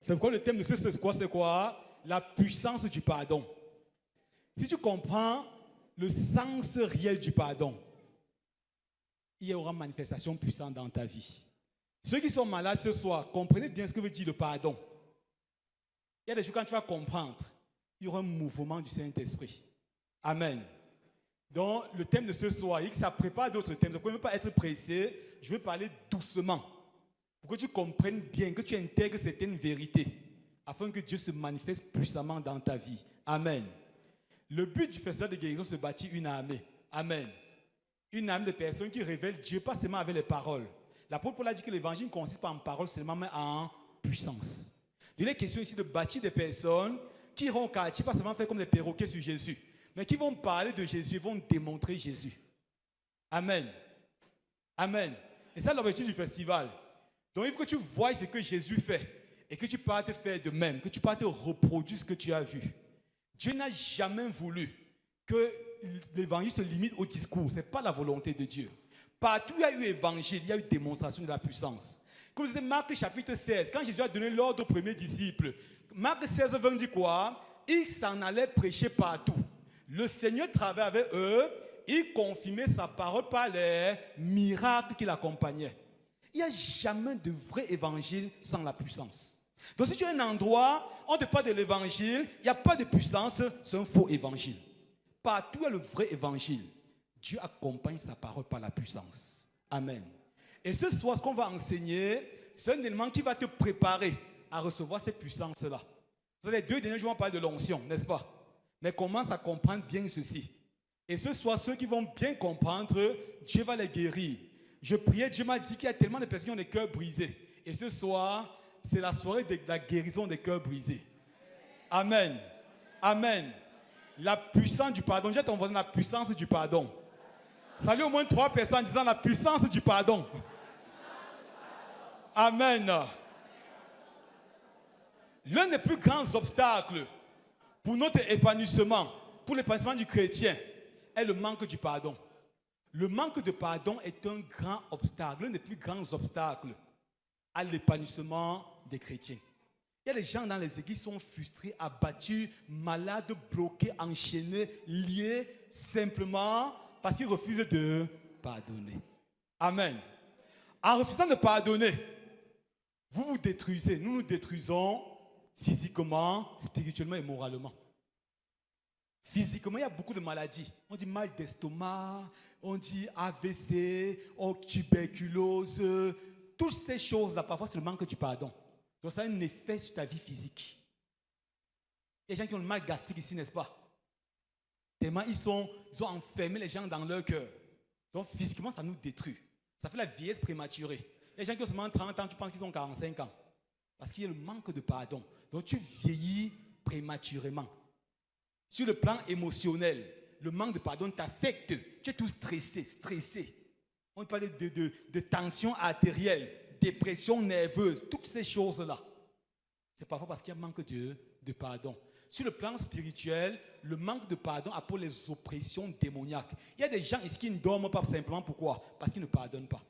C'est quoi le thème de c'est quoi? C'est quoi? La puissance du pardon. Si tu comprends le sens réel du pardon, il y aura manifestation puissante dans ta vie. Ceux qui sont malades ce soir, comprenez bien ce que veut dire le pardon. Il y a des choses quand tu vas comprendre, il y aura un mouvement du Saint-Esprit. Amen. Donc, le thème de ce soir, ça prépare d'autres thèmes. Donc, je ne veux pas être pressé, je veux parler doucement. Pour que tu comprennes bien, que tu intègres certaines vérités, afin que Dieu se manifeste puissamment dans ta vie. Amen. Le but du festival de guérison, c'est de bâtir une armée. Amen. Une armée de personnes qui révèlent Dieu, pas seulement avec les paroles. L'apôtre Paul a dit que l'évangile ne consiste pas en paroles seulement, mais en puissance. Il est question ici de bâtir des personnes qui iront au quartier, pas seulement faire comme des perroquets sur Jésus, mais qui vont parler de Jésus, vont démontrer Jésus. Amen. Amen. Et ça, l'objectif du festival. Donc, il faut que tu vois ce que Jésus fait et que tu partes faire de même, que tu partes reproduire ce que tu as vu. Dieu n'a jamais voulu que l'évangile se limite au discours. Ce n'est pas la volonté de Dieu. Partout où il y a eu évangile, il y a eu démonstration de la puissance. Comme je disais, Marc chapitre 16, quand Jésus a donné l'ordre aux premiers disciples, Marc 16, 20 dit quoi? Il s'en allait prêcher partout. Le Seigneur travaillait avec eux, il confirmait sa parole par les miracles qui l'accompagnaient. Il n'y a jamais de vrai évangile sans la puissance. Donc si tu as un endroit, on ne parle pas de l'évangile, il n'y a pas de puissance, c'est un faux évangile. Partout où il y a le vrai évangile, Dieu accompagne sa parole par la puissance. Amen. Et ce soir, ce qu'on va enseigner, c'est un élément qui va te préparer à recevoir cette puissance-là. Vous savez, les 2 derniers jours, on va parler de l'onction, n'est-ce pas? Mais commence à comprendre bien ceci. Et ce soir, ceux qui vont bien comprendre, Dieu va les guérir. Je priais, Dieu m'a dit qu'il y a tellement de personnes qui ont les cœurs brisés. Et ce soir, c'est la soirée de la guérison des cœurs brisés. Amen. Amen. La puissance du pardon. Dis à ton voisin la puissance du pardon. Salut au moins 3 personnes en disant la puissance du pardon. Amen. L'un des plus grands obstacles pour notre épanouissement, pour l'épanouissement du chrétien, est le manque du pardon. Le manque de pardon est un grand obstacle, l'un des plus grands obstacles à l'épanouissement des chrétiens. Il y a des gens dans les églises qui sont frustrés, abattus, malades, bloqués, enchaînés, liés, simplement parce qu'ils refusent de pardonner. Amen. En refusant de pardonner, vous vous détruisez, nous nous détruisons physiquement, spirituellement et moralement. Physiquement, il y a beaucoup de maladies. On dit mal d'estomac, on dit AVC, tuberculose. Toutes ces choses-là, parfois, c'est le manque du pardon. Donc, ça a un effet sur ta vie physique. Il y a des gens qui ont le mal gastrique ici, n'est-ce pas? Tellement ils ont enfermé les gens dans leur cœur. Donc, physiquement, ça nous détruit. Ça fait la vieillesse prématurée. Il y a des gens qui ont seulement 30 ans, tu penses qu'ils ont 45 ans. Parce qu'il y a le manque de pardon. Donc, tu vieillis prématurément. Sur le plan émotionnel, le manque de pardon t'affecte. Tu es tout stressé. On parle de tension artérielle, dépression nerveuse, toutes ces choses-là. C'est parfois parce qu'il y a un manque de pardon. Sur le plan spirituel, le manque de pardon apporte les oppressions démoniaques. Il y a des gens ici qui ne dorment pas simplement. Pourquoi? Parce qu'ils ne pardonnent pas.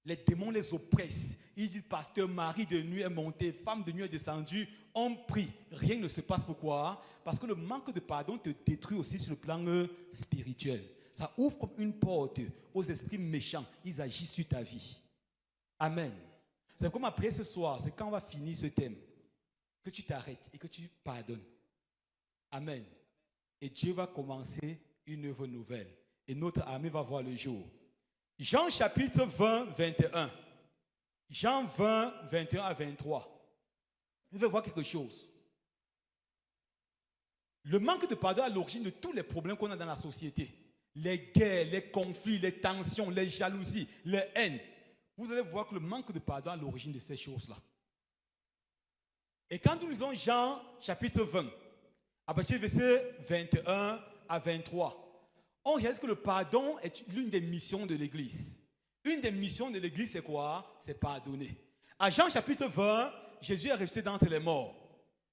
Les démons les oppressent. Ils disent, pasteur, mari de nuit est monté, femme de nuit est descendue. On prie. Rien ne se passe. Pourquoi? Parce que le manque de pardon te détruit aussi sur le plan spirituel. Ça ouvre comme une porte aux esprits méchants. Ils agissent sur ta vie. Amen. C'est comme après ce soir, c'est quand on va finir ce thème, que tu t'arrêtes et que tu pardonnes. Amen. Et Dieu va commencer une œuvre nouvelle. Et notre armée va voir le jour. Jean chapitre 20, 21. Jean 20, 21 à 23. Vous allez voir quelque chose. Le manque de pardon est à l'origine de tous les problèmes qu'on a dans la société. Les guerres, les conflits, les tensions, les jalousies, les haines. Vous allez voir que le manque de pardon est à l'origine de ces choses-là. Et quand nous lisons Jean chapitre 20, à partir du verset 21 à 23, on réalise que le pardon est l'une des missions de l'Église. Une des missions de l'Église, c'est quoi? C'est pardonner. À Jean chapitre 20, Jésus est ressuscité d'entre les morts.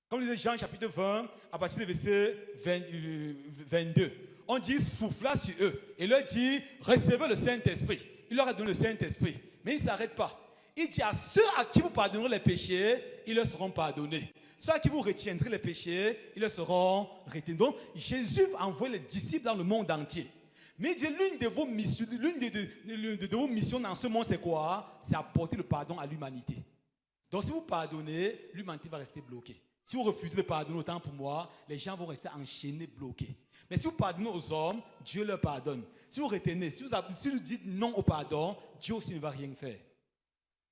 Comme disait Jean chapitre 20, à partir du verset 22, on dit souffla sur eux et leur dit recevez le Saint-Esprit. Il leur a donné le Saint-Esprit, mais il ne s'arrête pas. Il dit à ceux à qui vous pardonnerez les péchés, ils leur seront pardonnés. Ceux à qui vous retiendrez les péchés, ils leur seront retenus. Donc, Jésus envoie les disciples dans le monde entier. Mais il dit, l'une de vos missions dans ce monde, c'est quoi? C'est apporter le pardon à l'humanité. Donc, si vous pardonnez, l'humanité va rester bloquée. Si vous refusez de pardonner, autant pour moi, les gens vont rester enchaînés, bloqués. Mais si vous pardonnez aux hommes, Dieu leur pardonne. Si vous retenez, si vous dites non au pardon, Dieu aussi ne va rien faire.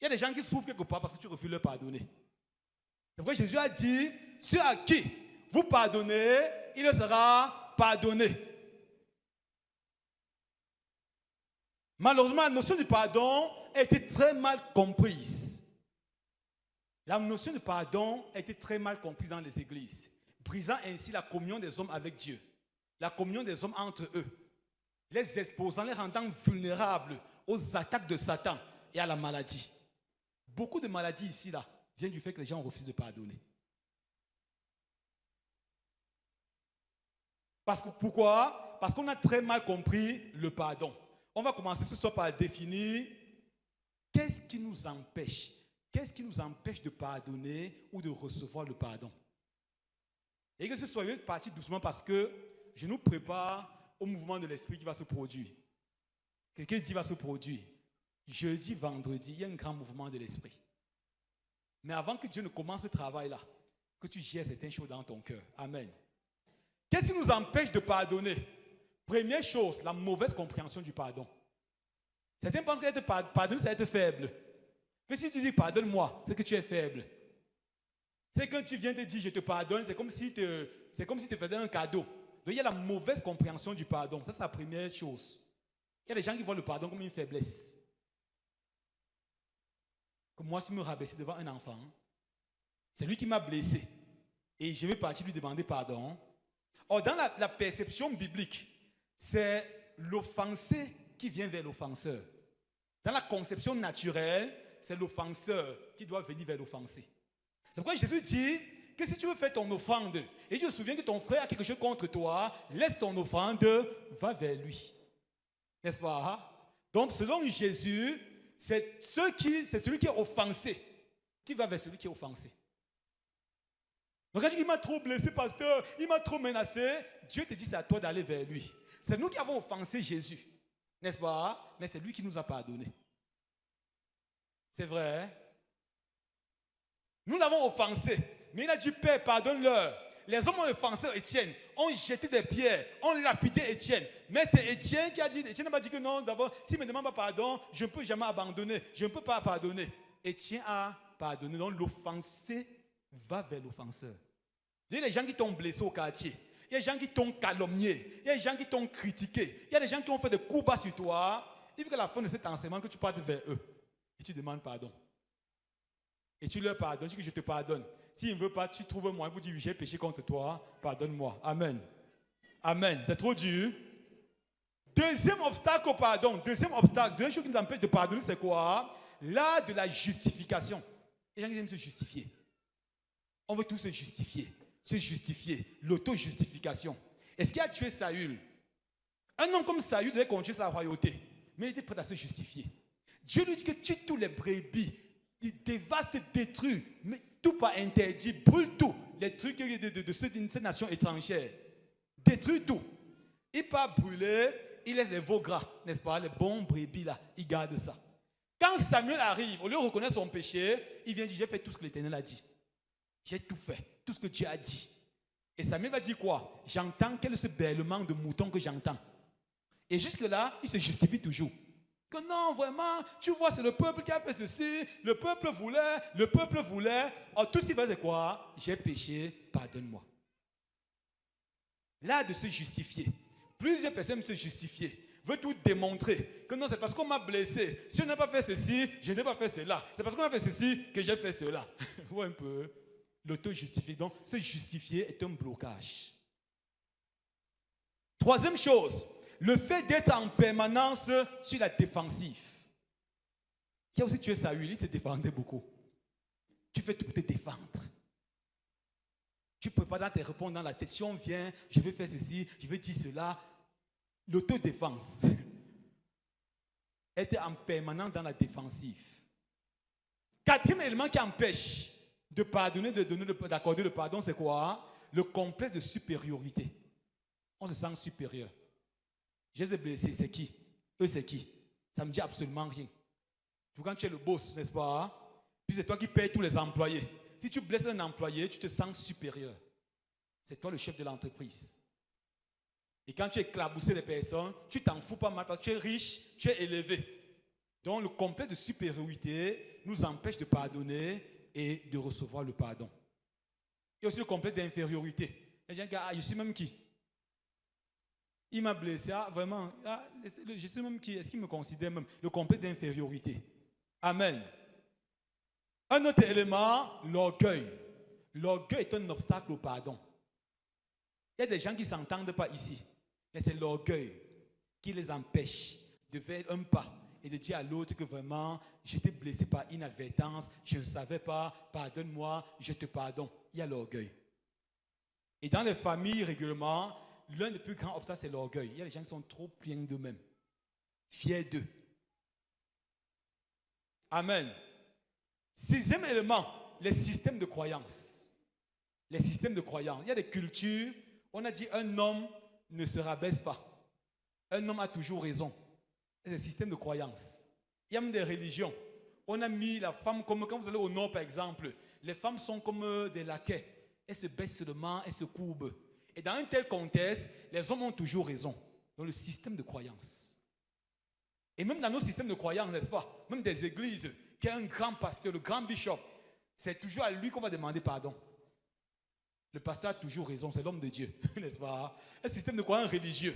Il y a des gens qui souffrent quelque part parce que tu refuses de leur pardonner. C'est pourquoi Jésus a dit, ceux à qui vous pardonnez, il leur sera pardonné. Malheureusement, la notion du pardon a été très mal comprise. La notion de pardon a été très mal comprise dans les églises, brisant ainsi la communion des hommes avec Dieu, la communion des hommes entre eux, les exposant, les rendant vulnérables aux attaques de Satan et à la maladie. Beaucoup de maladies ici, là, viennent du fait que les gens refusent de pardonner. Pourquoi? Parce qu'on a très mal compris le pardon. On va commencer ce soir par définir qu'est-ce qui nous empêche. Qu'est-ce qui nous empêche de pardonner ou de recevoir le pardon? Et que ce soit une partie doucement parce que je nous prépare au mouvement de l'esprit qui va se produire. Quelqu'un dit va se produire. Jeudi, vendredi, il y a un grand mouvement de l'esprit. Mais avant que Dieu ne commence ce travail-là, que tu gères certaines choses dans ton cœur. Amen. Qu'est-ce qui nous empêche de pardonner? Première chose, la mauvaise compréhension du pardon. Certains pensent que pardonner, c'est être faible. Mais si tu dis pardonne-moi, c'est que tu es faible. C'est quand tu viens te dire je te pardonne, c'est comme si tu faisais un cadeau. Donc il y a la mauvaise compréhension du pardon. Ça, c'est la première chose. Il y a des gens qui voient le pardon comme une faiblesse. Comme moi, si je me rabaisser devant un enfant, c'est lui qui m'a blessé. Et je vais partir lui demander pardon. Or, dans la perception biblique, c'est l'offensé qui vient vers l'offenseur. Dans la conception naturelle, c'est l'offenseur qui doit venir vers l'offensé. C'est pourquoi Jésus dit que si tu veux faire ton offrande, et tu te souviens que ton frère a quelque chose contre toi, laisse ton offrande, va vers lui. N'est-ce pas? Donc, selon Jésus, c'est celui qui est offensé qui va vers celui qui est offensé. Donc, quand tu dis il m'a trop blessé, pasteur, il m'a trop menacé, Dieu te dit c'est à toi d'aller vers lui. C'est nous qui avons offensé Jésus, n'est-ce pas? Mais c'est lui qui nous a pardonné. C'est vrai, hein? Nous l'avons offensé, mais il a dit Père, pardonne-leur. Les hommes ont offensé Étienne, ont jeté des pierres, ont lapidé Étienne. Mais c'est Étienne qui a dit, Étienne n'a pas dit que non, d'abord, s'il ne me demande pas pardon, je ne peux jamais abandonner, je ne peux pas pardonner. Étienne a pardonné, donc l'offensé va vers l'offenseur. Il y a des gens qui t'ont blessé au quartier, il y a des gens qui t'ont calomnié, il y a des gens qui t'ont critiqué, il y a des gens qui ont fait des coups bas sur toi. Il faut qu'à la fin de cet enseignement, que tu partes vers eux et tu demandes pardon. Et tu leur pardonnes, tu dis que je te pardonne. S'ils ne veulent pas, tu trouves un moyen pour dire j'ai péché contre toi, pardonne-moi. Amen. Amen. C'est trop dur. Deuxième obstacle au pardon, deuxième chose qui nous empêche de pardonner, c'est quoi? L'art de la justification. Les gens qui aiment se justifier. On veut tous se justifier, l'auto-justification. Est-ce qu'il a tué Saül? Un homme comme Saül devait continuer sa royauté, mais il était prêt à se justifier. Dieu lui dit que tue tous les brebis, dévaste, détruit, mais tout pas interdit, brûle tout, les trucs de cette nation étrangère. Détruit tout. Il part brûler, il laisse les veaux gras, n'est-ce pas? Les bons brebis là, il garde ça. Quand Samuel arrive, au lieu de reconnaître son péché, il vient dire j'ai fait tout ce que l'Éternel a dit. J'ai tout fait, tout ce que Dieu a dit. Et Samuel va dire quoi? J'entends quel est ce bêlement de mouton que j'entends. Et jusque-là, il se justifie toujours. Que non, vraiment, tu vois, c'est le peuple qui a fait ceci, le peuple voulait. Or, tout ce qu'il fait, c'est quoi? J'ai péché, pardonne-moi. Là, de se justifier. Plusieurs personnes se justifier. Veut tout démontrer. Que non, c'est parce qu'on m'a blessé. Si on n'a pas fait ceci, je n'ai pas fait cela. C'est parce qu'on a fait ceci que j'ai fait cela. Vous voyez un peu? L'auto-justifier. Donc, se justifier est un blocage. Troisième chose, le fait d'être en permanence sur la défensive. Il y a aussi tué Saül, il se défendait beaucoup. Tu fais tout pour te défendre. Tu ne peux pas dans tes réponses dans la tête. Si on vient, je vais faire ceci, je vais dire cela. L'autodéfense. Être en permanence dans la défensive. Quatrième élément qui empêche de pardonner, d'accorder le pardon, c'est quoi? Le complexe de supériorité. On se sent supérieur. Je les ai blessés, c'est qui? Eux, c'est qui? Ça ne me dit absolument rien. Quand tu es le boss, n'est-ce pas? Puis c'est toi qui payes tous les employés. Si tu blesses un employé, tu te sens supérieur. C'est toi le chef de l'entreprise. Et quand tu éclabousses les personnes, tu t'en fous pas mal parce que tu es riche, tu es élevé. Donc le complexe de supériorité nous empêche de pardonner et de recevoir le pardon. Il y a aussi le complexe d'infériorité. Les gens disent, je suis même qui? Il m'a blessé, vraiment, je sais même qui, est-ce qu'il me considère même? Le complexe d'infériorité. Amen. Un autre élément, l'orgueil. L'orgueil est un obstacle au pardon. Il y a des gens qui ne s'entendent pas ici, mais c'est l'orgueil qui les empêche de faire un pas et de dire à l'autre que vraiment, j'étais blessé par inadvertance, je ne savais pas, pardonne-moi, je te pardonne. Il y a l'orgueil. Et dans les familles, régulièrement, l'un des plus grands obstacles, c'est l'orgueil. Il y a des gens qui sont trop pleins d'eux-mêmes, fiers d'eux. Amen. Sixième élément, les systèmes de croyance. Les systèmes de croyance. Il y a des cultures, on a dit un homme ne se rabaisse pas. Un homme a toujours raison. C'est un système de croyance. Il y a même des religions. On a mis la femme comme, quand vous allez au nord par exemple, les femmes sont comme des laquais. Elles se baissent seulement, elles se courbent. Et dans un tel contexte, les hommes ont toujours raison. Dans le système de croyance. Et même dans nos systèmes de croyance, n'est-ce pas? Même des églises, qui a un grand pasteur, le grand bishop, c'est toujours à lui qu'on va demander pardon. Le pasteur a toujours raison, c'est l'homme de Dieu, n'est-ce pas? Un système de croyance religieux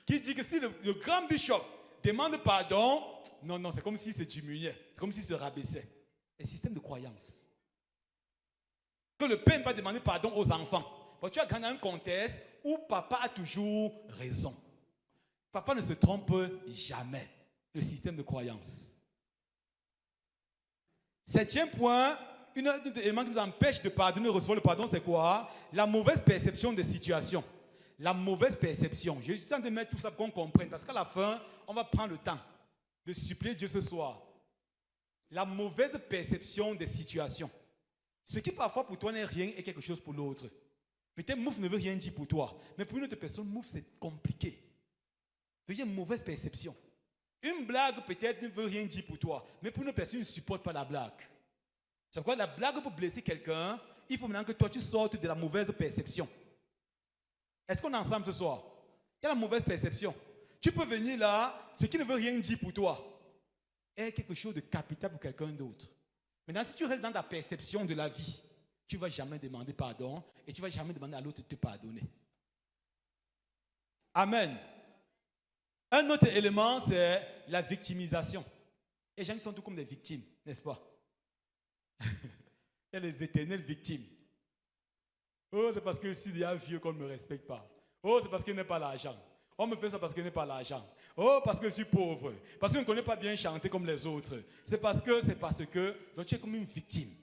qui dit que si le grand bishop demande pardon, non, c'est comme s'il se diminuait, c'est comme s'il se rabaissait. Un système de croyance. Que le père ne va pas demander pardon aux enfants. Parce que tu as grandi dans un contexte où papa a toujours raison. Papa ne se trompe jamais. Le système de croyance. Septième point, un élément qui nous empêche de pardonner, de recevoir le pardon, c'est quoi? La mauvaise perception des situations. La mauvaise perception. Je suis en train de mettre tout ça pour qu'on comprenne. Parce qu'à la fin, on va prendre le temps de supplier Dieu ce soir. La mauvaise perception des situations. Ce qui parfois pour toi n'est rien est quelque chose pour l'autre. Peut-être mouf ne veut rien dire pour toi. Mais pour une autre personne, mouf c'est compliqué. Il y a une mauvaise perception. Une blague peut-être ne veut rien dire pour toi. Mais pour une personne, ne supporte pas la blague. C'est quoi la blague pour blesser quelqu'un? Il faut maintenant que toi tu sortes de la mauvaise perception. Est-ce qu'on est ensemble ce soir? Il y a la mauvaise perception. Tu peux venir là, ce qui ne veut rien dire pour toi est quelque chose de capital pour quelqu'un d'autre. Maintenant, si tu restes dans ta perception de la vie, tu ne vas jamais demander pardon et tu ne vas jamais demander à l'autre de te pardonner. Amen. Un autre élément, c'est la victimisation. Les gens qui sont tous comme des victimes, n'est-ce pas? Il y a les éternelles victimes. Oh, c'est parce que s'il y a un vieux qu'on ne me respecte pas. Oh, c'est parce qu'il n'a pas l'argent. On me fait ça parce qu'il n'a pas l'argent. Oh, parce que je suis pauvre. Parce que je ne connais pas bien chanter comme les autres. C'est parce que. Donc tu es comme une victime.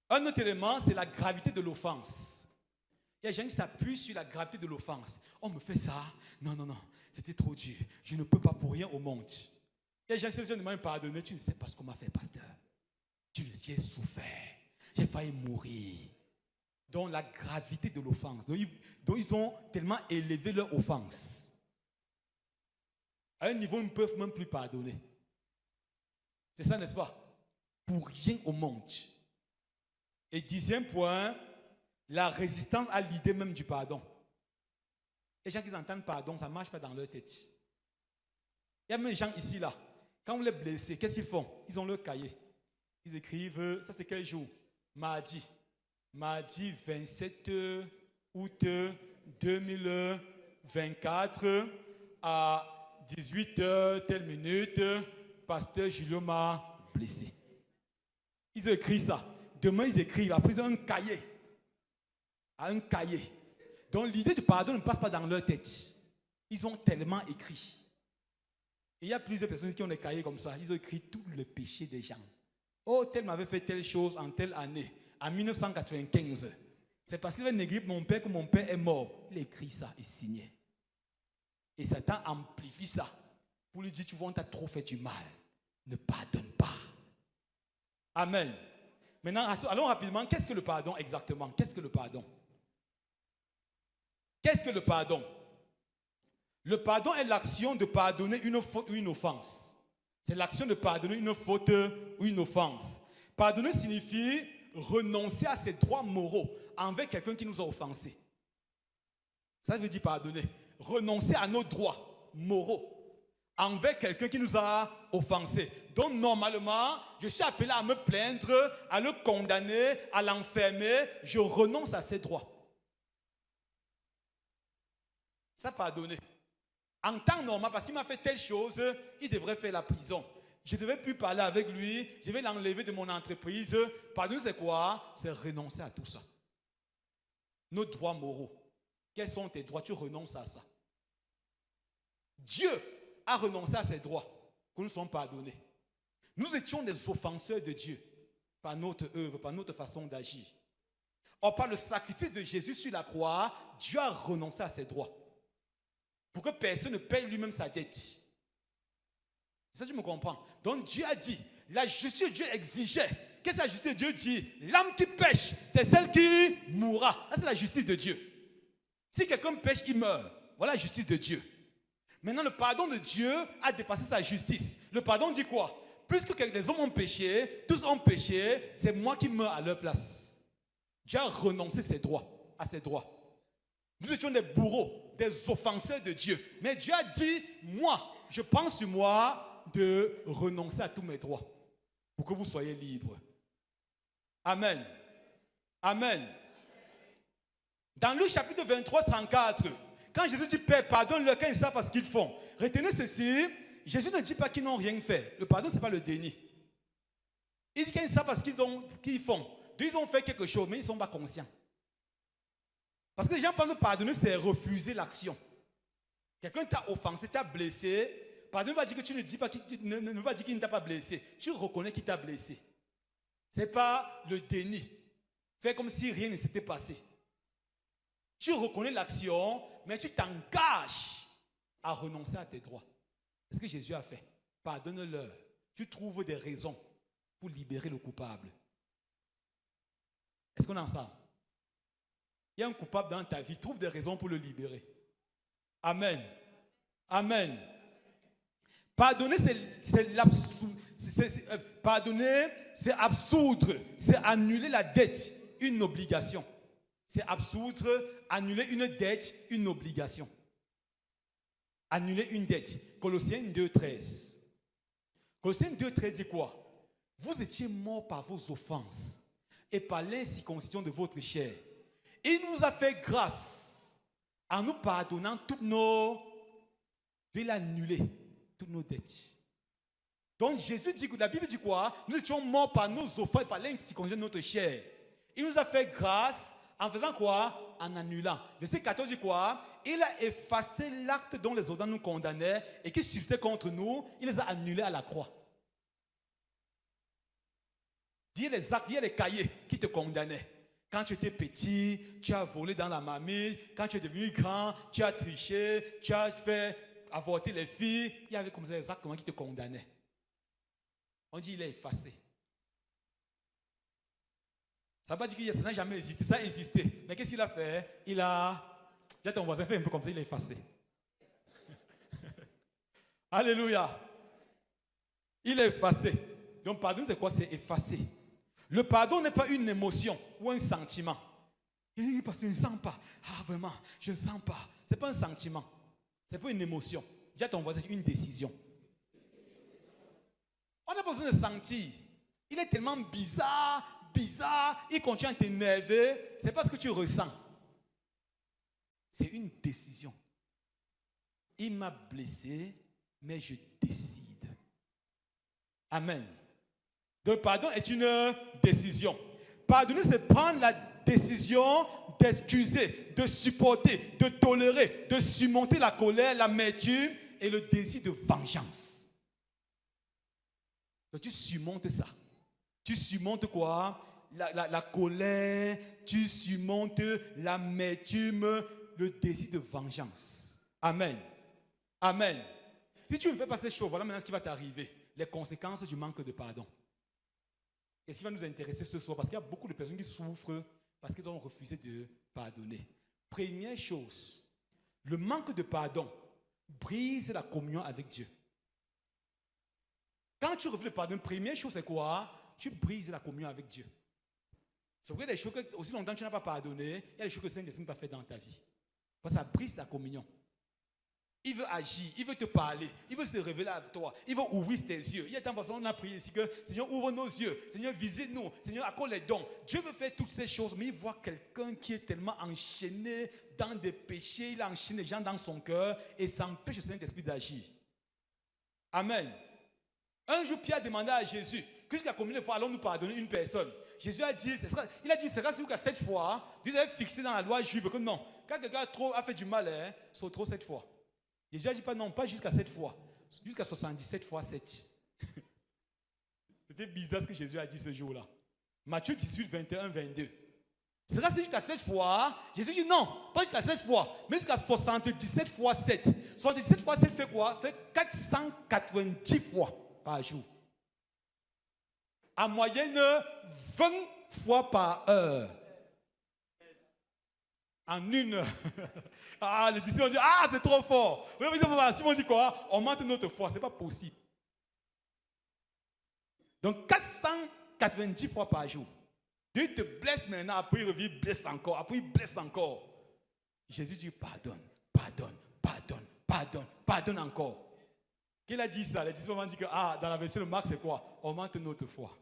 Un autre élément, c'est la gravité de l'offense. Il y a des gens qui s'appuient sur la gravité de l'offense. On me fait ça. Non, c'était trop dur. Je ne peux pas pour rien au monde. Il y a des gens qui se demandent pardonner. Tu ne sais pas ce qu'on m'a fait, pasteur. J'ai souffert. J'ai failli mourir. Donc la gravité de l'offense. Donc ils ont tellement élevé leur offense. À un niveau, ils ne peuvent même plus pardonner. C'est ça, n'est-ce pas? Pour rien au monde. Et dixième point, la résistance à l'idée même du pardon. Les gens qui entendent pardon, ça ne marche pas dans leur tête. Il y a même des gens ici, là. Quand vous les blessez, qu'est-ce qu'ils font? Ils ont leur cahier. Ils écrivent, ça c'est quel jour? Mardi. Mardi 27 août 2024 à 18h, telle minute, pasteur Julio m'a blessé. Ils ont écrit ça. Demain, ils écrivent. Après, ils ont un cahier. Un cahier. Donc, l'idée du pardon ne passe pas dans leur tête. Ils ont tellement écrit. Et il y a plusieurs personnes qui ont des cahiers comme ça. Ils ont écrit tous les péchés des gens. Oh, tel m'avait fait telle chose en telle année, en 1995. C'est parce qu'il avait négligé mon père que mon père est mort. Il a écrit ça et signé. Et Satan amplifie ça. pour lui dire, tu vois, on t'a trop fait du mal. Ne pardonne pas. Amen. Maintenant, allons rapidement. Qu'est-ce que le pardon exactement? Qu'est-ce que le pardon? Qu'est-ce que le pardon? Le pardon est l'action de pardonner une faute ou une offense. C'est l'action de pardonner une faute ou une offense. Pardonner signifie renoncer à ses droits moraux envers quelqu'un qui nous a offensés. Ça veut dire pardonner. Renoncer à nos droits moraux envers quelqu'un qui nous a offensés. Donc normalement, je suis appelé à me plaindre, à le condamner, à l'enfermer. Je renonce à ses droits. Ça, pardonner. En temps normal, parce qu'il m'a fait telle chose, il devrait faire la prison. Je ne devais plus parler avec lui, je vais l'enlever de mon entreprise. Pardonner, c'est quoi? C'est renoncer à tout ça. Nos droits moraux. Quels sont tes droits? Tu renonces à ça. Dieu a renoncé à ses droits, que nous sommes pardonnés. Nous étions des offenseurs de Dieu par notre œuvre, par notre façon d'agir. Or, par le sacrifice de Jésus sur la croix, Dieu a renoncé à ses droits. Pour que personne ne paye lui-même sa dette. C'est ça que tu me comprends. Donc Dieu a dit, la justice de Dieu exigeait. Qu'est-ce que la justice de Dieu dit? L'âme qui pêche, c'est celle qui mourra. Ça, c'est la justice de Dieu. Si quelqu'un pêche, il meurt. Voilà la justice de Dieu. Maintenant, le pardon de Dieu a dépassé sa justice. Le pardon dit quoi? Puisque les hommes ont péché, tous ont péché, c'est moi qui meurs à leur place. Dieu a renoncé à ses droits. Nous étions des bourreaux, des offenseurs de Dieu. Mais Dieu a dit, moi, je pense sur moi de renoncer à tous mes droits pour que vous soyez libres. Amen. Amen. Dans Luc chapitre 23, 34, quand Jésus dit, Père, pardonne-leur quand ils savent pas ce qu'ils font. Retenez ceci, Jésus ne dit pas qu'ils n'ont rien fait. Le pardon, ce n'est pas le déni. Il dit qu'ils savent pas ce qu'ils font. Ils ont fait quelque chose, mais ils ne sont pas conscients. Parce que les gens pensent que pardonner, c'est refuser l'action. Quelqu'un t'a offensé, t'a blessé. Pardonner ne va dire que tu ne dis pas ne va dire qu'il ne t'a pas blessé. Tu reconnais qu'il t'a blessé. Ce n'est pas le déni. Fais comme si rien ne s'était passé. Tu reconnais l'action, mais tu t'engages à renoncer à tes droits. C'est ce que Jésus a fait. Pardonne-leur. Tu trouves des raisons pour libérer le coupable. Est-ce qu'on est ensemble? Il y a un coupable dans ta vie, trouve des raisons pour le libérer. Amen. Amen. Pardonner, pardonner, c'est absoudre, c'est annuler la dette, une obligation. C'est absoudre, annuler une dette, une obligation. Annuler une dette. Colossiens 2,13. Colossiens 2,13 dit quoi? Vous étiez morts par vos offenses et par l'incirconcision de votre chair. Il nous a fait grâce en nous pardonnant toutes nos... de l'annuler, toutes nos dettes. Donc Jésus dit, la Bible dit quoi? Nous étions morts par nos offenses, par l'incirconcision de notre chair. Il nous a fait grâce en faisant quoi? En annulant. Verset 14 dit quoi? Il a effacé l'acte dont les ordonnances nous condamnaient et qui subsistait contre nous. Il les a annulés à la croix. Il y a les actes, il y a les cahiers qui te condamnaient. Quand tu étais petit, tu as volé dans la marmite. Quand tu es devenu grand, tu as triché, tu as fait avorter les filles. Il y avait comme ça des actes qui te condamnaient. On dit il est effacé. Ça ne veut pas dire que ça n'a jamais existé. Ça a existé. Mais qu'est-ce qu'il a fait? Il a... Déjà ton voisin fait un peu comme ça, il est effacé. Alléluia. Il est effacé. Donc pardon, c'est quoi? C'est effacé. Le pardon n'est pas une émotion ou un sentiment. Parce que je ne sens pas. Ah vraiment, je ne sens pas. Ce n'est pas un sentiment. Ce n'est pas une émotion. Déjà ton voisin, c'est une décision. On n'a pas besoin de sentir. Il est tellement bizarre, il continue à t'énerver. Ce n'est pas ce que tu ressens. C'est une décision. Il m'a blessé, mais je décide. Amen. Donc, le pardon est une décision. Pardonner, c'est prendre la décision d'excuser, de supporter, de tolérer, de surmonter la colère, l'amertume et le désir de vengeance. Donc, tu surmontes ça. Tu surmontes quoi? La colère, tu surmontes l'amertume, le désir de vengeance. Amen. Amen. Si tu ne fais pas ces choses, voilà maintenant ce qui va t'arriver. Les conséquences du manque de pardon. Et ce qui va nous intéresser ce soir, parce qu'il y a beaucoup de personnes qui souffrent parce qu'ils ont refusé de pardonner. Première chose, le manque de pardon brise la communion avec Dieu. Quand tu refuses le pardon, première chose c'est quoi? Tu brises la communion avec Dieu. C'est vrai, des choses que aussi longtemps que tu n'as pas pardonné, il y a des choses que le Saint-Esprit n'a pas fait dans ta vie. Parce que ça brise la communion. Il veut agir, il veut te parler, il veut se révéler à toi, il veut ouvrir tes yeux. Il y a tant de personnes, on a prié ici que Seigneur ouvre nos yeux, Seigneur visite-nous, Seigneur accorde les dons. Dieu veut faire toutes ces choses, mais il voit quelqu'un qui est tellement enchaîné dans des péchés, il enchaîne les gens dans son cœur et ça empêche le Saint-Esprit d'agir. Amen. Un jour, Pierre a demandé à Jésus que jusqu'à combien de fois allons-nous pardonner une personne? Jésus a dit, il a dit, c'est grâce à 7 fois. Dieu avait fixé dans la loi juive que non, quand quelqu'un a fait du mal, c'est trop 7 fois. Jésus a dit pas non, pas jusqu'à 7 fois, jusqu'à 77 fois 7. C'était bizarre ce que Jésus a dit ce jour-là. Matthieu 18, 21, 22. C'est grâce jusqu'à 7 fois. Jésus dit non, pas jusqu'à 7 fois, mais jusqu'à 77 fois 7. 77 fois 7 fait quoi? Fait 490 fois par jour. En moyenne, 20 fois par heure. En une heure. Ah, les disciples ont dit, ah, c'est trop fort. Simon dit quoi? On monte notre foi. Ce n'est pas possible. Donc, 490 fois par jour. Dieu te blesse maintenant, après il revient, blesse encore, après il blesse encore. Jésus dit, pardonne, pardonne, pardonne, pardonne, pardonne encore. Qu'il a dit ça? Les disciples ont dit que, ah, dans la version de Marc, c'est quoi? Augmente notre foi.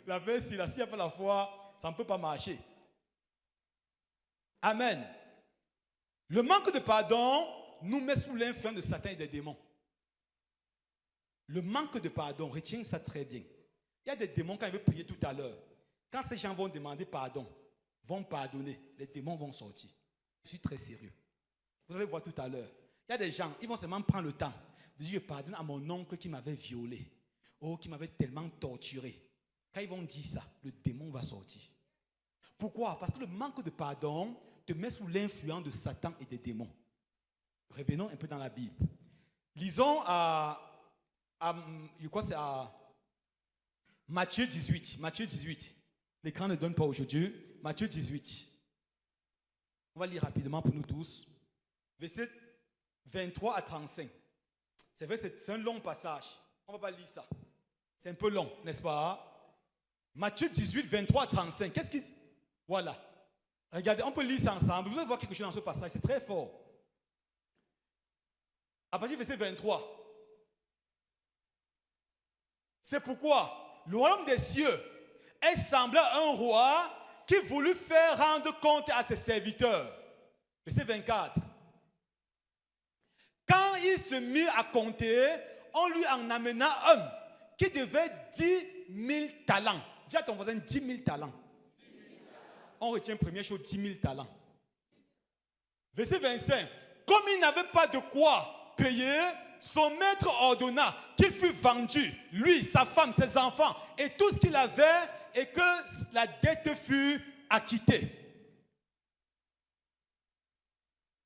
La version, s'il n'y a pas la foi, ça ne peut pas marcher. Amen. Le manque de pardon nous met sous l'influence de Satan et des démons. Le manque de pardon, retiens ça très bien. Il y a des démons, quand ils veulent prier tout à l'heure, quand ces gens vont demander pardon, vont pardonner, les démons vont sortir. Je suis très sérieux. Vous allez voir tout à l'heure. Il y a des gens, ils vont seulement prendre le temps de dire, je pardonne à mon oncle qui m'avait violé, oh, qui m'avait tellement torturé. Quand ils vont dire ça, le démon va sortir. Pourquoi? Parce que le manque de pardon te met sous l'influence de Satan et des démons. Revenons un peu dans la Bible. Lisons je crois que c'est à Matthieu 18. Matthieu 18. L'écran ne donne pas aujourd'hui. Matthieu 18. On va lire rapidement pour nous tous. Verset 23 à 35. C'est vrai, c'est un long passage. On ne va pas lire ça. C'est un peu long, n'est-ce pas? Matthieu 18, 23 à 35. Qu'est-ce qu'il dit? Voilà. Regardez, on peut lire ça ensemble. Vous allez voir quelque chose dans ce passage. C'est très fort. À partir du verset 23. C'est pourquoi le royaume des cieux est semblable à un roi qui voulut faire rendre compte à ses serviteurs. Verset 24. Quand il se mit à compter, on lui en amena un qui devait 10 000 talents. Dis à ton voisin 10 000 talents. On retient première chose, 10 000 talents. Verset 25. Comme il n'avait pas de quoi payer, son maître ordonna qu'il fût vendu, lui, sa femme, ses enfants et tout ce qu'il avait, et que la dette fût acquittée.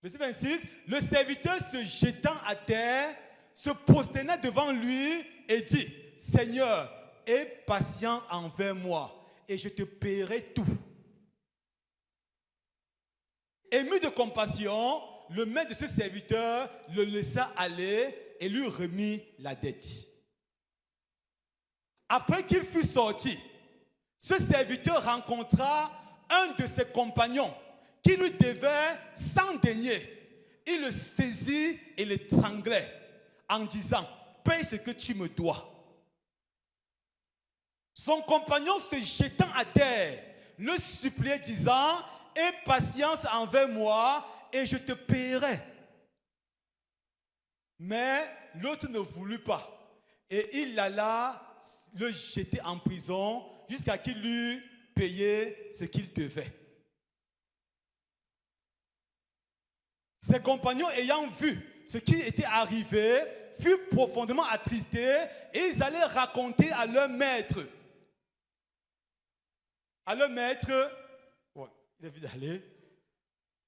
Verset 26. Le serviteur se jetant à terre, se prosterna devant lui et dit, Seigneur, aie patience envers moi et je te paierai tout. Ému de compassion, le maître de ce serviteur le laissa aller et lui remit la dette. Après qu'il fut sorti, ce serviteur rencontra un de ses compagnons qui lui devait 100 deniers. Il le saisit et l'étranglait en disant, paye ce que tu me dois. Son compagnon se jetant à terre, le suppliait disant, aie patience envers moi et je te paierai. Mais l'autre ne voulut pas. Et il alla le jeter en prison jusqu'à qu'il eût payé ce qu'il devait. Ses compagnons ayant vu ce qui était arrivé furent profondément attristés et ils allaient raconter à leur maître. À leur maître, il a vu d'aller.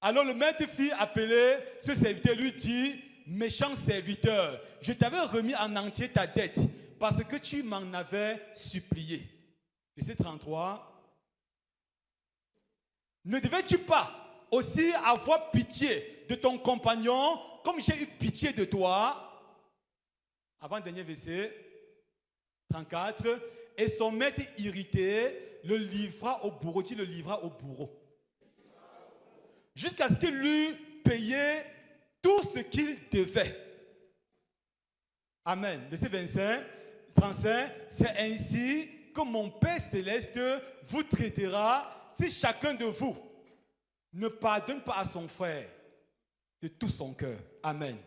Alors le maître fit appeler ce serviteur, lui dit, méchant serviteur, je t'avais remis en entier ta dette parce que tu m'en avais supplié. Verset 33. Ne devais-tu pas aussi avoir pitié de ton compagnon comme j'ai eu pitié de toi? Avant-dernier verset, 34. Et son maître irrité le livra au bourreau. Tu le livras au bourreau. Jusqu'à ce qu'il lui payait tout ce qu'il devait. Amen. Verset 25, 35. C'est ainsi que mon Père céleste vous traitera si chacun de vous ne pardonne pas à son frère de tout son cœur. Amen.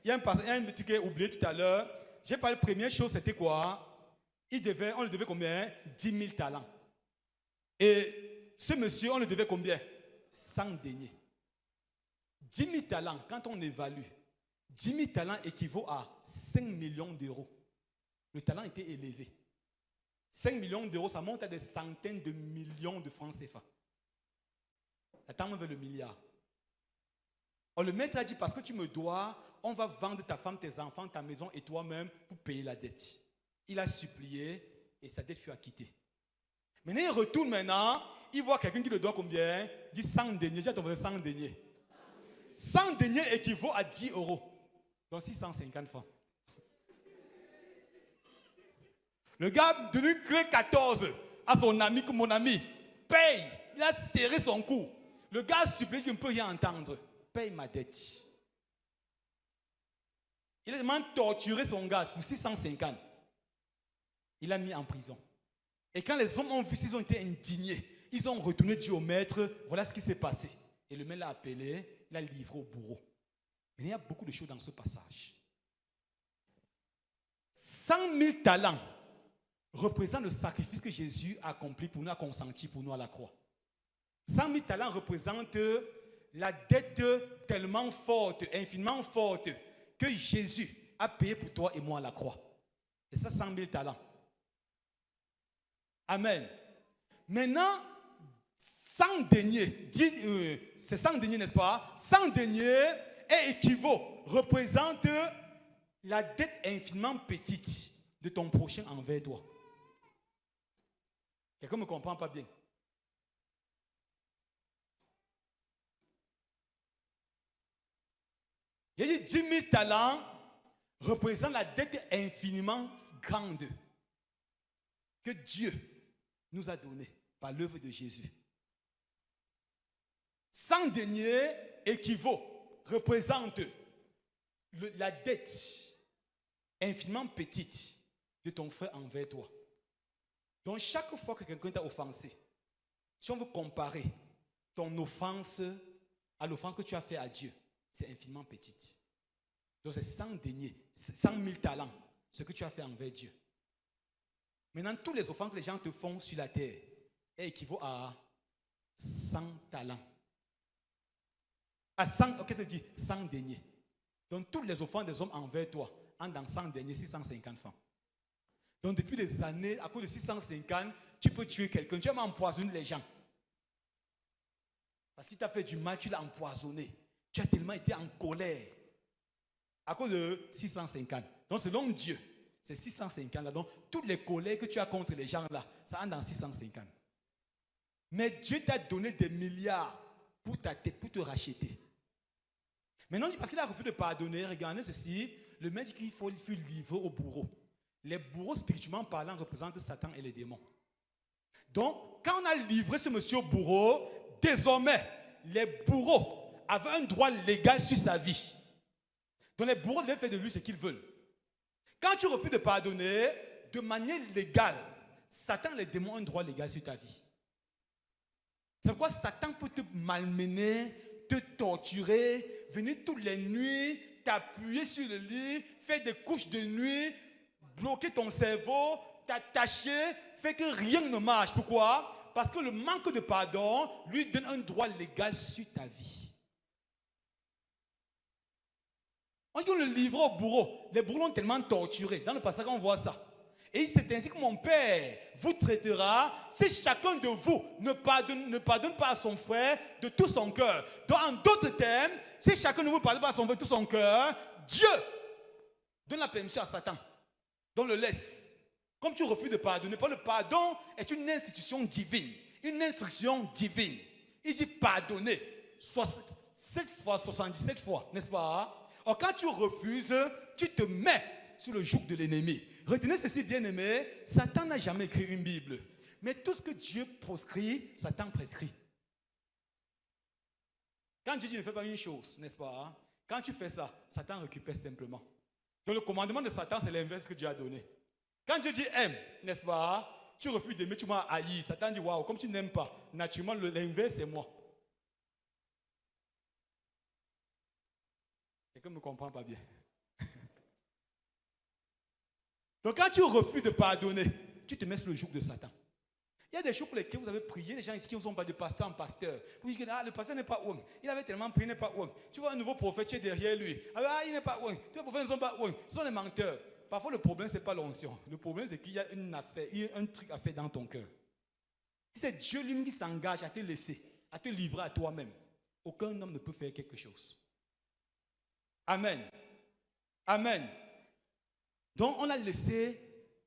Il y a un petit que j'ai oublié tout à l'heure. J'ai parlé de la première chose, c'était quoi? On lui devait combien? 10 000 talents. Et ce monsieur, on lui devait combien? 100 deniers. 10 000 talents, quand on évalue, 10 000 talents équivaut à 5 millions d'euros. Le talent était élevé. 5 millions d'euros, ça monte à des centaines de millions de francs CFA. Ça tend vers le milliard. Le maître a dit, parce que tu me dois, on va vendre ta femme, tes enfants, ta maison et toi-même pour payer la dette. Il a supplié et sa dette fut acquittée. Maintenant, il retourne maintenant, il voit quelqu'un qui le doit combien? Il dit 100 deniers. J'ai trouvé 100 deniers. 100 deniers équivaut à 10 euros. Donc 650 francs. Le gars donne clé 14 à son ami, comme mon ami. Paye. Il a serré son cou. Le gars supplie qu'il ne peut rien entendre. Paye ma dette. Il a demandé de torturer son gars pour 650. Il l'a mis en prison. Et quand les hommes ont vu, ils ont été indignés. Ils ont retourné dire au maître, voilà ce qui s'est passé. Et le maître l'a appelé, il l'a livré au bourreau. Mais il y a beaucoup de choses dans ce passage. 100 000 talents représentent le sacrifice que Jésus a accompli pour nous, a consenti pour nous à la croix. 100 000 talents représentent la dette tellement forte, infiniment forte, que Jésus a payé pour toi et moi à la croix. Et ça, 100 000 talents. Amen. Maintenant, 100 deniers, c'est 100 deniers, n'est-ce pas? 100 deniers représente la dette infiniment petite de ton prochain envers toi. Quelqu'un ne me comprend pas bien? Il dit 10 000 talents représentent la dette infiniment grande que Dieu nous a donnée par l'œuvre de Jésus. 100 deniers représente la dette infiniment petite de ton frère envers toi. Donc chaque fois que quelqu'un t'a offensé, si on veut comparer ton offense à l'offense que tu as fait à Dieu, c'est infiniment petite. Donc c'est 100 deniers, 100 000 talents, ce que tu as fait envers Dieu. Maintenant, tous les offenses que les gens te font sur la terre équivaut à 100 talents. À 100, qu'est-ce que ça dit? 100 deniers. Donc toutes les offenses des hommes envers toi entrent dans 100 deniers, 650 francs. Donc depuis des années, à cause de 650, tu peux tuer quelqu'un, tu vas empoisonner les gens. Parce qu'il t'a fait du mal, tu l'as empoisonné. Tu as tellement été en colère. À cause de 650. Donc selon Dieu, c'est 650 là. Donc toutes les colères que tu as contre les gens là, ça entre dans 650. Mais Dieu t'a donné des milliards pour ta tête, pour te racheter. Maintenant, parce qu'il a refusé de pardonner, regardez ceci, le maître dit qu'il faut livrer au bourreau. Les bourreaux, spirituellement parlant, représentent Satan et les démons. Donc, quand on a livré ce monsieur au bourreau, désormais, les bourreaux avaient un droit légal sur sa vie. Donc, les bourreaux devaient faire de lui ce qu'ils veulent. Quand tu refuses de pardonner, de manière légale, Satan et les démons ont un droit légal sur ta vie. C'est pourquoi Satan peut te malmener, te torturer, venir toutes les nuits, t'appuyer sur le lit, faire des couches de nuit, bloquer ton cerveau, t'attacher, faire que rien ne marche. Pourquoi? Parce que le manque de pardon lui donne un droit légal sur ta vie. On dit qu'on le livre au bourreau. Les bourreaux l'ont tellement torturé. Dans le passage, on voit ça. Et c'est ainsi que mon Père vous traitera si chacun de vous ne pardonne pas à son frère de tout son cœur. Donc, en d'autres termes, si chacun de vous ne pardonne pas à son frère de tout son cœur, Dieu donne la permission à Satan. Donc le laisse. Comme tu refuses de pardonner, le pardon est une institution divine, une instruction divine. Il dit pardonner 7 fois, 77 fois, n'est-ce pas? Or, quand tu refuses, tu te mets sous le joug de l'ennemi. Retenez ceci, bien-aimé, Satan n'a jamais écrit une Bible. Mais tout ce que Dieu proscrit, Satan prescrit. Quand Dieu dit ne fais pas une chose, n'est-ce pas? Quand tu fais ça, Satan récupère simplement. Donc le commandement de Satan, c'est l'inverse que Dieu a donné. Quand Dieu dit aime, n'est-ce pas? Tu refuses d'aimer, tu m'as haï. Satan dit waouh, comme tu n'aimes pas, naturellement l'inverse c'est moi. Quelqu'un ne me comprend pas bien. Donc quand tu refuses de pardonner, tu te mets sous le joug de Satan. Il y a des choses pour lesquelles vous avez prié, les gens ici qui ne sont pas de pasteur en pasteur. Vous dites que le pasteur n'est pas ouang. Il avait tellement prié, il n'est pas ouang. Tu vois un nouveau prophète, tu es derrière lui. Ah, il n'est pas ouang. Tu vois, les prophètes ne sont pas ouang. Ce sont des menteurs. Parfois, le problème, ce n'est pas l'onction. Le problème, c'est qu'il y a une affaire, il y a un truc à faire dans ton cœur. Si c'est Dieu lui-même qui s'engage à te laisser, à te livrer à toi-même, aucun homme ne peut faire quelque chose. Amen. Amen. Donc, on a laissé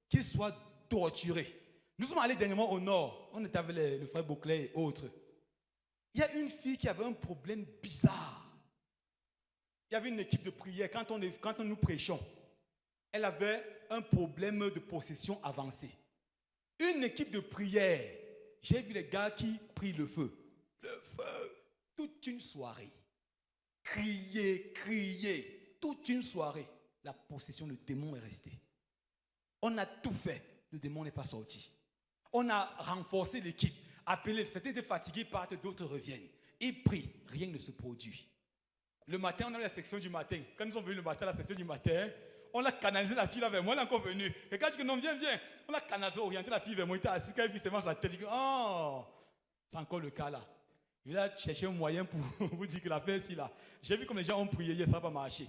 qu'il soit torturé. Nous sommes allés dernièrement au nord. On était avec le frère Bouclet et autres. Il y a une fille qui avait un problème bizarre. Il y avait une équipe de prière. Quand nous prêchons, elle avait un problème de possession avancée. Une équipe de prière. J'ai vu les gars qui prient le feu. Le feu. Toute une soirée. Crier. Toute une soirée. La possession, le démon est resté. On a tout fait. Le démon n'est pas sorti. On a renforcé l'équipe. Appelé, certains étaient fatigués, partent, d'autres reviennent. Ils prient, rien ne se produit. Le matin, on a la section du matin. Quand nous sommes venus le matin à la section du matin, on a canalisé la fille là vers moi, elle est encore venue. Et quand je dis non, viens. On a canalisé, orienté la fille vers moi, elle était assise, quand elle vit seulement sa tête, je dis, oh, c'est encore le cas là. Il a cherché un moyen pour vous dire que l'affaire est là. J'ai vu comme les gens ont prié hier, ça n'a pas marché.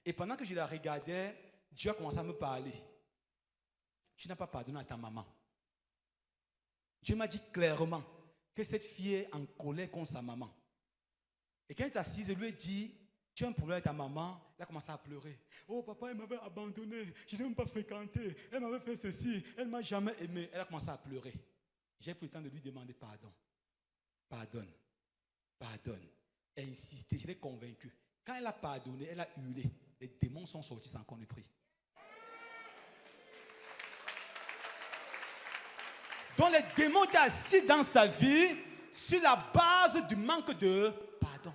Et pendant que je la regardais, Dieu a commencé à me parler. Tu n'as pas pardonné à ta maman. Dieu m'a dit clairement que cette fille est en colère contre sa maman. Et quand elle est assise, elle lui a dit, tu as un problème avec ta maman. Elle a commencé à pleurer. Oh papa, elle m'avait abandonné, je n'ai même pas fréquenté, elle m'avait fait ceci, elle ne m'a jamais aimé. Elle a commencé à pleurer. J'ai pris le temps de lui demander pardon. Pardonne. Elle insistait, je l'ai convaincue. Quand elle a pardonné, elle a hurlé. Les démons sont sortis sans qu'on ait pris. Donc les démons étaient assis dans sa vie sur la base du manque de pardon.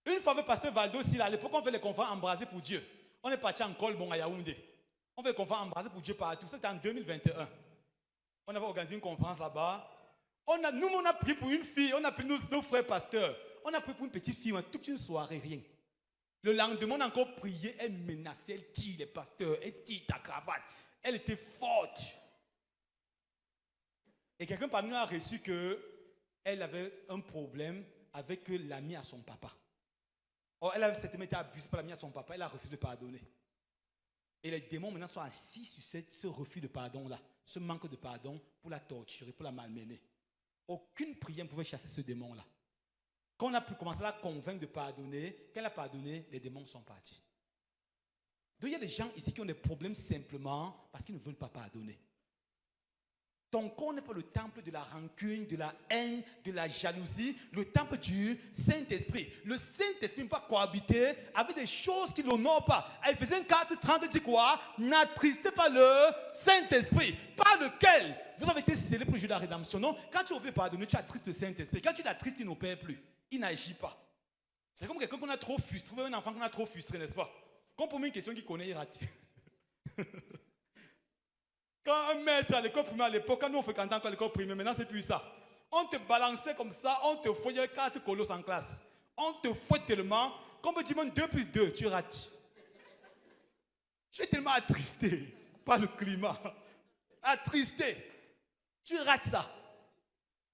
Une fois avec pasteur Valdo, à l'époque on fait les conférences embrasées pour Dieu. On est parti en Colbon à Yaoundé. On fait les conférences embrasées pour Dieu partout. C'était en 2021. On avait organisé une conférence là-bas. On a prié pour une fille, on a pris nos frères pasteurs. On a prié pour une petite fille, toute une soirée, rien. Le lendemain, on a encore prié, elle menaçait, elle tire les pasteurs, elle tire ta cravate. Elle était forte. Et quelqu'un parmi nous a reçu qu'elle avait un problème avec l'ami à son papa. Or, elle avait certainement été abusée par l'ami à son papa, elle a refusé de pardonner. Et les démons maintenant sont assis sur ce refus de pardon-là, ce manque de pardon pour la torturer, pour la malmener. Aucune prière ne pouvait chasser ce démon-là. Quand on a pu commencer à la convaincre de pardonner, quand elle a pardonné, les démons sont partis. Donc il y a des gens ici qui ont des problèmes simplement parce qu'ils ne veulent pas pardonner. Ton corps n'est pas le temple de la rancune, de la haine, de la jalousie, le temple du Saint-Esprit. Le Saint-Esprit ne peut pas cohabiter avec des choses qui ne l'honorent pas. Éphésiens 4:30 dit quoi? N'attristez pas le Saint-Esprit, par lequel vous avez été scellés pour le jour de la rédemption. Non, quand tu veux pardonner, tu attristes le Saint-Esprit. Quand tu l'attristes, il n'opère plus. Il n'agit pas. C'est comme quelqu'un qu'on a trop frustré, un enfant qu'on a trop frustré, n'est-ce pas? Quand on pose une question qu'il connaît, il rate. Quand un maître à l'école primaire à l'époque, quand nous on fréquentait encore l'école primaire, maintenant c'est plus ça. On te balançait comme ça, on te fouillait 4 colos en classe. On te fouette tellement, qu'on peut dire même 2 plus 2, tu rates. Tu es tellement attristé par le climat. Attristé. Tu rates ça.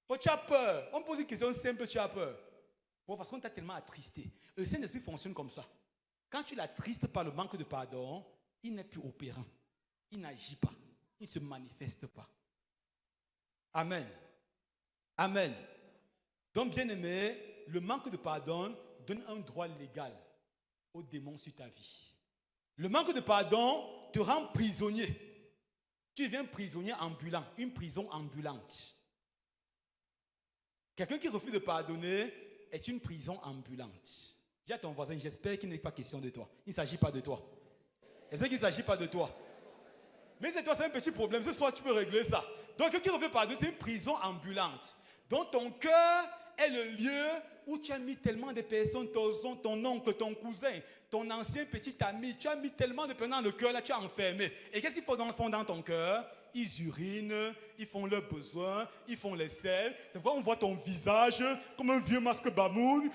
Bon, tu as peur. On pose une question simple, tu as peur. Bon, parce qu'on t'a tellement attristé. Le Saint-Esprit fonctionne comme ça. Quand tu l'attristes par le manque de pardon, il n'est plus opérant. il n'agit pas, il ne se manifeste pas. Amen. Amen. Donc, bien-aimé, le manque de pardon donne un droit légal aux démons sur ta vie. Le manque de pardon te rend prisonnier. Tu deviens prisonnier ambulant, une prison ambulante. Quelqu'un qui refuse de pardonner est une prison ambulante. Dis à ton voisin, j'espère qu'il n'est pas question de toi. Il ne s'agit pas de toi. J'espère qu'il ne s'agit pas de toi. Mais c'est toi, c'est un petit problème. Ce soir, tu peux régler ça. Donc, quelqu'un qui refuse de pardonner, c'est une prison ambulante. Donc, ton cœur est le lieu où tu as mis tellement de personnes, ton oncle, ton cousin, ton ancien petit ami, tu as mis tellement de personnes dans le cœur, là, tu as enfermé. Et qu'est-ce qu'ils font dans ton cœur? Ils urinent, ils font leurs besoins, ils font les selles. C'est pourquoi on voit ton visage comme un vieux masque bamoun.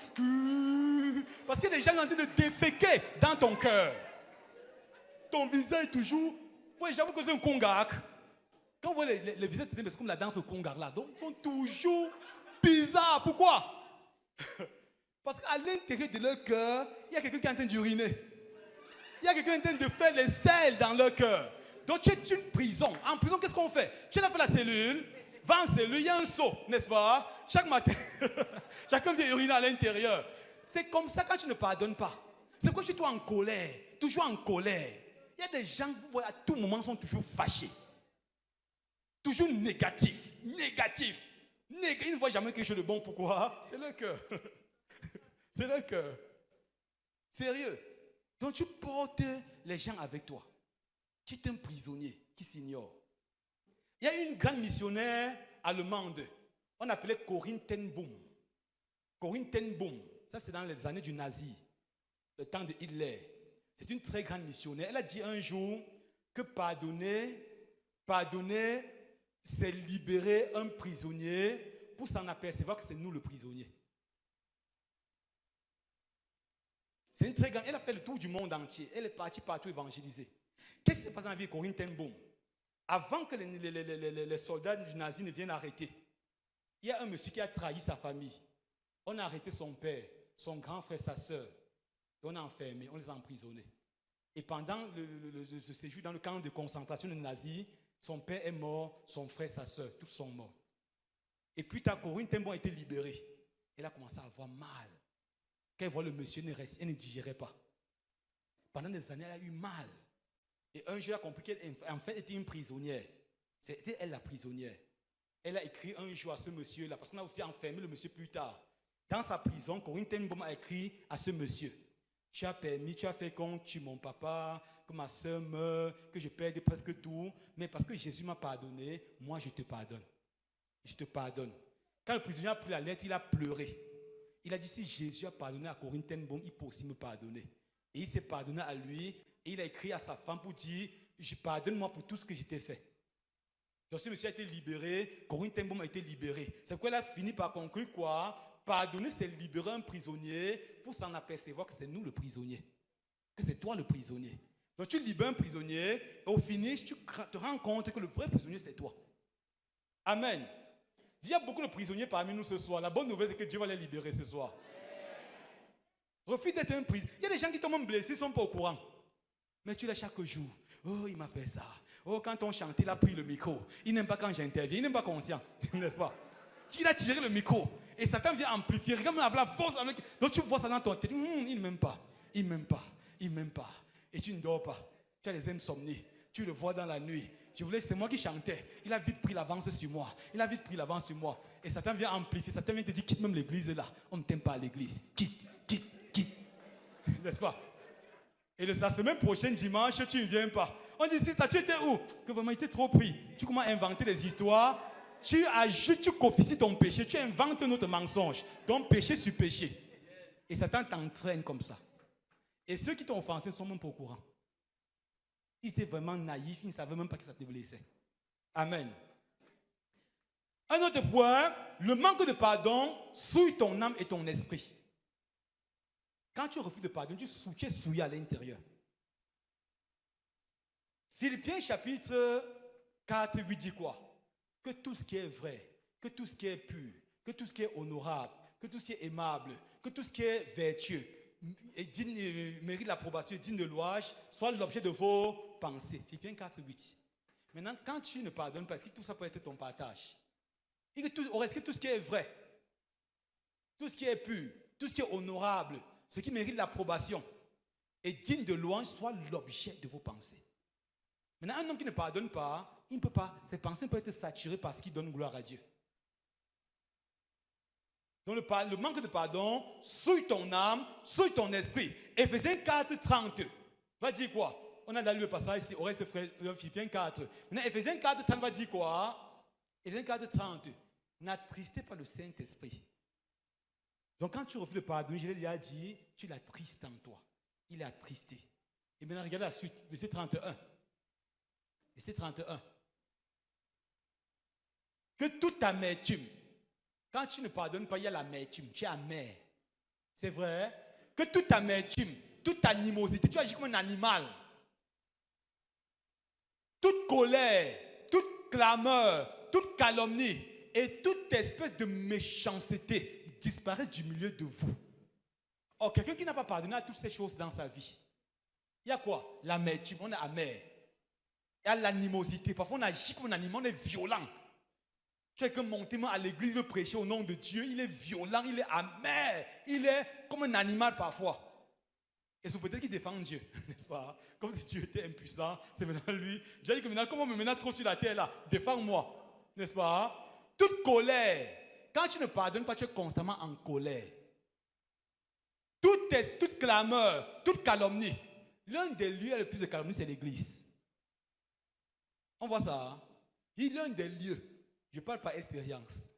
Parce qu'il y a des gens en train de déféquer dans ton cœur. Ton visage est toujours... Oui, j'avoue que c'est un congak. Quand vous voyez les visages, c'est comme la danse au congak là. Donc, ils sont toujours bizarres. Pourquoi? Parce qu'à l'intérieur de leur cœur, il y a quelqu'un qui est en train d'uriner. Il y a quelqu'un qui est en train de faire les selles dans leur cœur. Donc tu es une prison. En prison, qu'est-ce qu'on fait? Tu as fait la cellule, va en cellule, il y a un seau, n'est-ce pas? Chaque matin, chacun vient uriner à l'intérieur. C'est comme ça quand tu ne pardonnes pas. C'est pourquoi tu es toujours en colère, toujours en colère. Il y a des gens que vous voyez à tout moment sont toujours fâchés. Toujours négatifs. Ils ne voient jamais quelque chose de bon. Pourquoi? C'est leur cœur. C'est leur cœur. Sérieux. Donc tu portes les gens avec toi. Tu es un prisonnier qui s'ignore. Il y a une grande missionnaire allemande. On appelait Corinne ten Boom. Corinne ten Boom. Ça c'est dans les années du nazi. Le temps de Hitler. C'est une très grande missionnaire. Elle a dit un jour que pardonner, c'est libérer un prisonnier pour s'en apercevoir que c'est nous le prisonnier. C'est une très grande... Elle a fait le tour du monde entier. Elle est partie partout évangéliser. Qu'est-ce qui s'est passé dans la vie de Corinne ten Boom? Avant que les soldats du nazi ne viennent arrêter, il y a un monsieur qui a trahi sa famille. On a arrêté son père, son grand frère, sa soeur. On a enfermé, on les a emprisonnés. Et pendant ce séjour dans le camp de concentration des nazis, son père est mort, son frère, sa soeur, tous sont morts. Et puis, Corinne ten Boom a été libérée. Elle a commencé à avoir mal. Quand elle voit le monsieur, elle ne digérait pas. Pendant des années, elle a eu mal. Et un jour, elle a compris qu'elle en fait était une prisonnière. C'était elle la prisonnière. Elle a écrit un jour à ce monsieur-là, parce qu'on a aussi enfermé le monsieur plus tard. Dans sa prison, Corinne ten Boom a écrit à ce monsieur: tu as fait qu'on tue mon papa, que ma soeur meure, que je perde presque tout, mais parce que Jésus m'a pardonné, moi je te pardonne. Je te pardonne. Quand le prisonnier a pris la lettre, il a pleuré. Il a dit, si Jésus a pardonné à Corinne ten Boom, il peut aussi me pardonner. Et il s'est pardonné à lui, et il a écrit à sa femme pour dire, pardonne-moi pour tout ce que je t'ai fait. Donc ce monsieur a été libéré, Corinne ten Boom a été libérée. C'est pourquoi elle a fini par conclure quoi? Pardonner, c'est libérer un prisonnier pour s'en apercevoir que c'est nous le prisonnier. Que c'est toi le prisonnier. Donc tu libères un prisonnier, et au finish, tu te rends compte que le vrai prisonnier, c'est toi. Amen. Il y a beaucoup de prisonniers parmi nous ce soir. La bonne nouvelle, c'est que Dieu va les libérer ce soir. Refuse d'être un prisonnier. Il y a des gens qui tombent blessés, ils ne sont pas au courant. Mais tu l'as chaque jour. Oh, il m'a fait ça. Oh, quand on chante, il a pris le micro. Il n'aime pas quand j'interviens. Il n'est pas conscient. N'est-ce pas? Il a tiré le micro. Et Satan vient amplifier. Regarde la force. Donc tu vois ça dans ton tête. Il ne m'aime pas. Il ne m'aime pas. Il ne m'aime pas. Et tu ne dors pas. Tu as les insomnies. Tu le vois dans la nuit. Je voulais, c'était moi qui chantais. Il a vite pris l'avance sur moi. Et Satan vient amplifier. Satan vient te dire, quitte même l'église là. On ne t'aime pas à l'église. Quitte. N'est-ce pas? Et la semaine prochaine, dimanche, tu ne viens pas. On dit, sister, tu étais où? Que vraiment, il était trop pris. Tu commences à inventer des histoires. Tu ajoutes, tu confies ton péché. Tu inventes un autre mensonge. Donc, péché sur péché. Et Satan t'entraîne comme ça. Et ceux qui t'ont offensé ne sont même pas au courant. Ils étaient vraiment naïfs. Ils ne savaient même pas que ça te blessait. Amen. Un autre point, le manque de pardon souille ton âme et ton esprit. Quand tu refuses de pardonner, tu es souillé à l'intérieur. Philippiens chapitre 4, 8 dit quoi? Que tout ce qui est vrai, que tout ce qui est pur, que tout ce qui est honorable, que tout ce qui est aimable, que tout ce qui est vertueux, et mérite l'approbation, digne de louange, soit l'objet de vos pensées. Philippiens 4, 8. Maintenant, quand tu ne pardonnes pas, est-ce que tout ça peut être ton partage? Est-ce que tout ce qui est vrai, tout ce qui est pur, tout ce qui est honorable, ce qui mérite l'approbation et digne de louange soit l'objet de vos pensées? Maintenant, un homme qui ne pardonne pas, il ne peut pas, ses pensées peuvent être saturées parce qu'il donne gloire à Dieu. Donc le manque de pardon souille ton âme, souille ton esprit. Éphésiens 4, 30 va dire quoi? On a lu le passage ici, au reste de Philippiens 4. Maintenant, Éphésiens 4, 30 va dire quoi? Éphésiens 4, 30. N'attristez pas le Saint-Esprit. Donc quand tu refuses de pardonner, je l'ai déjà dit, tu l'attristes en toi. Il est attristé. Et maintenant, regardez la suite, verset 31. Verset 31. Que toute amertume, quand tu ne pardonnes pas, il y a l'amertume, tu es amer. C'est vrai? Hein? Que toute amertume, toute animosité, tu agis comme un animal. Toute colère, toute clameur, toute calomnie et toute espèce de méchanceté disparaissent du milieu de vous. Or, quelqu'un qui n'a pas pardonné à toutes ces choses dans sa vie, il y a quoi? L'amertume, on est amer. Il y a l'animosité, parfois on agit comme un animal, on est violent. Quelqu'un montement à l'église veut prêcher au nom de Dieu, il est violent, il est amer, il est comme un animal parfois. Et c'est peut-être qu'il défend Dieu, n'est-ce pas? Comme si Dieu était impuissant, c'est maintenant lui. J'ai dit que maintenant, comme on me menace trop sur la terre là, défends-moi, n'est-ce pas? Toute colère, quand tu ne pardonnes pas, tu es constamment en colère. Toute clameur, toute calomnie. L'un des lieux le plus de calomnie, c'est l'église. On voit ça. Hein? Il y a l'un des lieux, je parle par expérience,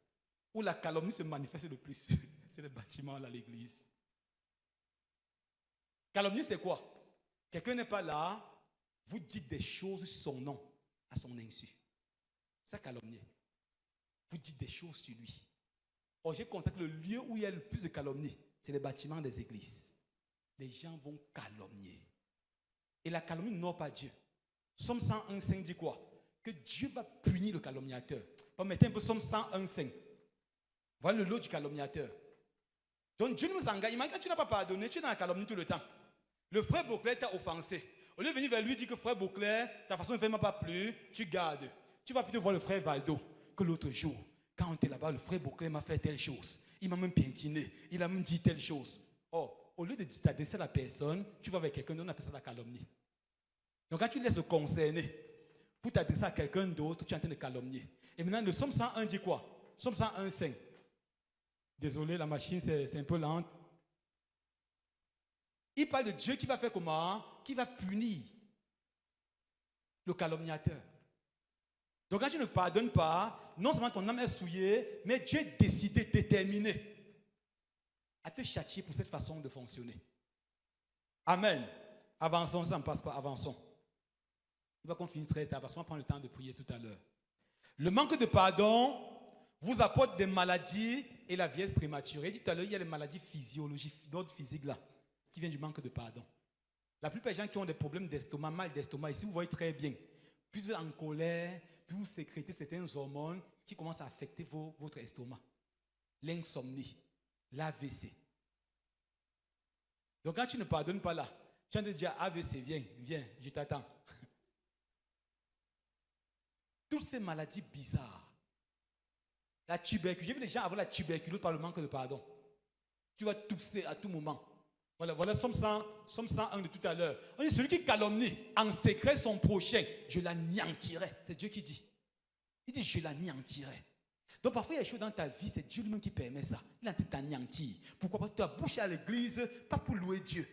où la calomnie se manifeste le plus. C'est le bâtiment là, l'église. Calomnie, c'est quoi? Quelqu'un n'est pas là, vous dites des choses sur son nom, à son insu. Ça, calomnie. Vous dites des choses sur lui. Or, j'ai constaté que le lieu où il y a le plus de calomnie, c'est les bâtiments des églises. Les gens vont calomnier. Et la calomnie n'honore pas Dieu. Somme 101,5 dit quoi? Que Dieu va punir le calomniateur. Mettez un peu Somme 101,5. Voilà le lot du calomniateur. Donc Dieu nous engage. Imagine que tu n'as pas pardonné, tu es dans la calomnie tout le temps. Le frère Beauclerc t'a offensé. Au lieu de venir vers lui et dire que frère Beauclerc, ta façon ne fait même pas plus, tu gardes. Tu vas plutôt voir le frère Valdo que l'autre jour. Quand on était là-bas, le frère Beauclerc m'a fait telle chose. Il m'a même piétiné. Il a même dit telle chose. Or, au lieu de t'adresser à la personne, tu vas avec quelqu'un d'autre, on appelle ça la calomnie. Donc quand tu laisses le concerner pour t'adresser à quelqu'un d'autre, tu es en train de calomnier. Et maintenant, le Somme 101 dit quoi? Somme 101,5. Désolé, la machine, c'est un peu lente. Il parle de Dieu qui va faire comment? Qui va punir le calomniateur. Donc quand tu ne pardonnes pas, non seulement ton âme est souillée, mais Dieu est décidé, déterminé à te châtier pour cette façon de fonctionner. Amen. Avançons, ça ne passe pas, avançons. Il va qu'on finisse très tard parce qu'on va prendre le temps de prier tout à l'heure. Le manque de pardon vous apporte des maladies et la vieillesse prématurée. Tout à l'heure, il y a les maladies physiologiques, d'ordre physique là, qui viennent du manque de pardon. La plupart des gens qui ont des problèmes d'estomac, mal d'estomac, ici vous voyez très bien, plus vous êtes en colère, plus vous sécrétez certaines hormones qui commencent à affecter votre estomac. L'insomnie, l'AVC. Donc quand tu ne pardonnes pas là, tu as de dire AVC, viens, je t'attends. Toutes ces maladies bizarres. La tuberculose, j'ai vu les gens avoir la tuberculose par le manque de pardon. Tu vas tousser à tout moment. Voilà Somme 101 de tout à l'heure. On dit celui qui calomnie en secret son prochain, je l'anéantirai. C'est Dieu qui dit. Il dit je l'anéantirai. Donc parfois il y a des choses dans ta vie, c'est Dieu lui-même qui permet ça. Il a envie de t'anéantir. Pourquoi? Parce que tu as bouché à l'église, pas pour louer Dieu,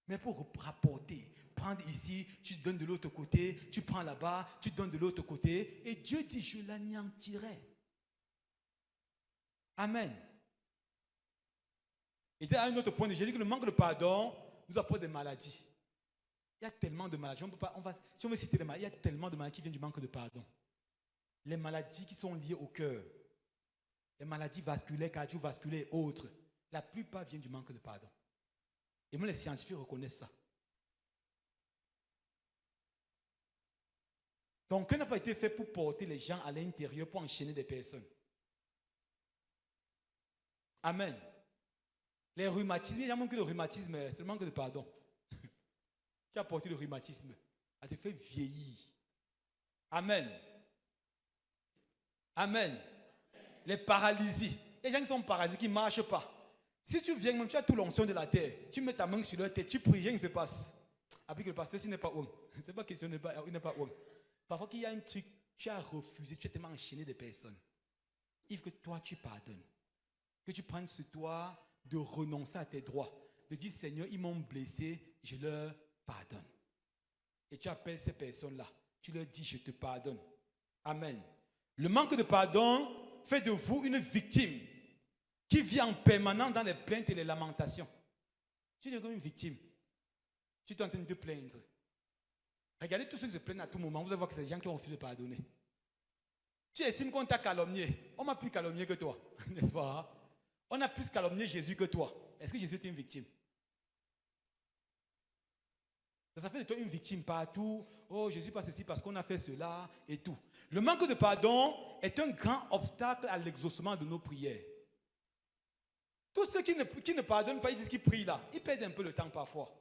mais pour rapporter. Prendre ici, tu donnes de l'autre côté, tu prends là-bas, tu donnes de l'autre côté. Et Dieu dit je l'anéantirai. Amen. Et à un autre point, j'ai dit que le manque de pardon nous apporte des maladies. Il y a tellement de maladies. Si on veut citer les maladies, il y a tellement de maladies qui viennent du manque de pardon. Les maladies qui sont liées au cœur, les maladies vasculaires, cardiovasculaires et autres, la plupart viennent du manque de pardon. Et même les scientifiques reconnaissent ça. Ton cœur n'a pas été fait pour porter les gens à l'intérieur, pour enchaîner des personnes. Amen. Les rhumatismes, il y a même que le rhumatisme, c'est le manque de pardon. Qui a porté le rhumatisme? Elle te fait vieillir. Amen. Amen. Les paralysies. Les gens qui sont paralysés, qui ne marchent pas. Si tu viens, même tu as tout l'onction de la terre, tu mets ta main sur leur tête, tu pries, rien ne se passe. Avec le pasteur, s'il n'est pas homme. Ce n'est pas question, il n'est pas homme. Parfois qu'il y a un truc, tu as refusé, tu as tellement enchaîné des personnes. Il faut que toi, tu pardonnes. Que tu prennes sur toi de renoncer à tes droits. De dire, Seigneur, ils m'ont blessé, je leur pardonne. Et tu appelles ces personnes-là. Tu leur dis, je te pardonne. Amen. Le manque de pardon fait de vous une victime qui vit en permanence dans les plaintes et les lamentations. Tu es comme une victime. Tu es en train de te plaindre. Regardez tous ceux qui se plaignent à tout moment. Vous allez voir que c'est des gens qui ont refusé de pardonner. Tu estimes qu'on t'a calomnié. On m'a plus calomnié que toi, n'est-ce pas? On a plus calomnié Jésus que toi. Est-ce que Jésus est une victime? Ça fait de toi une victime partout. Oh, Jésus passe ceci parce qu'on a fait cela et tout. Le manque de pardon est un grand obstacle à l'exaucement de nos prières. Tous ceux qui ne pardonnent pas, ils disent qu'ils prient là. Ils perdent un peu le temps parfois.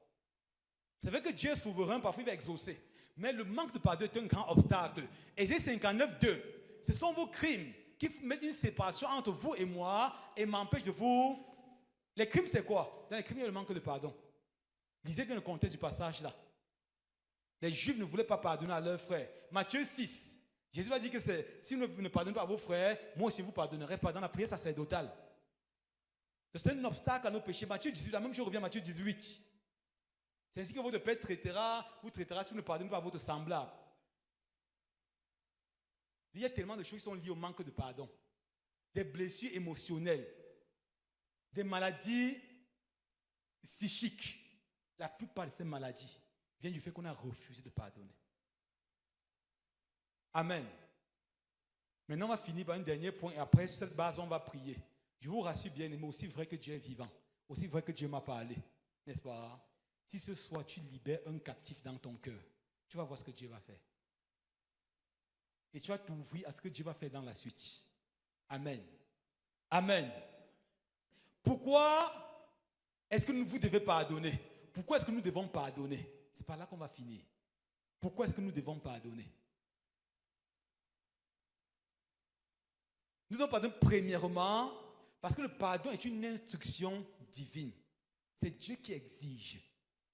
C'est vrai que Dieu est souverain, parfois il va exaucer. Mais le manque de pardon est un grand obstacle. Ésaïe 59, 2. Ce sont vos crimes qui mettent une séparation entre vous et moi et m'empêchent de vous. Les crimes, c'est quoi? Dans les crimes, il y a le manque de pardon. Lisez bien le contexte du passage là. Les Juifs ne voulaient pas pardonner à leurs frères. Matthieu 6. Jésus va dire que si vous ne pardonnez pas à vos frères, moi aussi vous pardonnerez pas dans la prière sacerdotale. C'est un obstacle à nos péchés. Matthieu 18, la même chose revient à Matthieu 18. C'est ainsi que votre Père vous traitera si vous ne pardonnez pas à votre semblable. Il y a tellement de choses qui sont liées au manque de pardon. Des blessures émotionnelles, des maladies psychiques. La plupart de ces maladies viennent du fait qu'on a refusé de pardonner. Amen. Maintenant, on va finir par un dernier point et après, sur cette base, on va prier. Je vous rassure bien, mais aussi vrai que Dieu est vivant. Aussi vrai que Dieu m'a parlé. N'est-ce pas? Si ce soir, tu libères un captif dans ton cœur, tu vas voir ce que Dieu va faire. Et tu vas t'ouvrir à ce que Dieu va faire dans la suite. Amen. Amen. Pourquoi est-ce que vous devez pardonner? Pourquoi est-ce que nous devons pardonner? C'est par là qu'on va finir. Pourquoi est-ce que nous devons pardonner? Nous devons pardonner premièrement parce que le pardon est une instruction divine. C'est Dieu qui exige.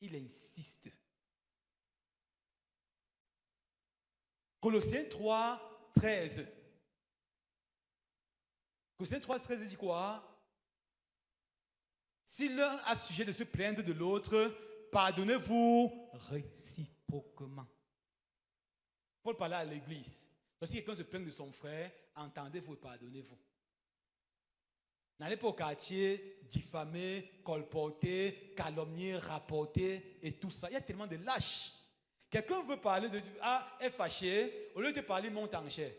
Il insiste. Colossiens 3, 13. Colossiens 3, 13 dit quoi? Si l'un a sujet de se plaindre de l'autre, pardonnez-vous réciproquement. Paul parlait à l'église. Si quelqu'un se plaint de son frère, entendez-vous et pardonnez-vous. N'allez pas au quartier, diffamer, colporter, calomnier, rapporter et tout ça. Il y a tellement de lâches. Quelqu'un veut parler de est fâché, au lieu de parler, il monte en chair.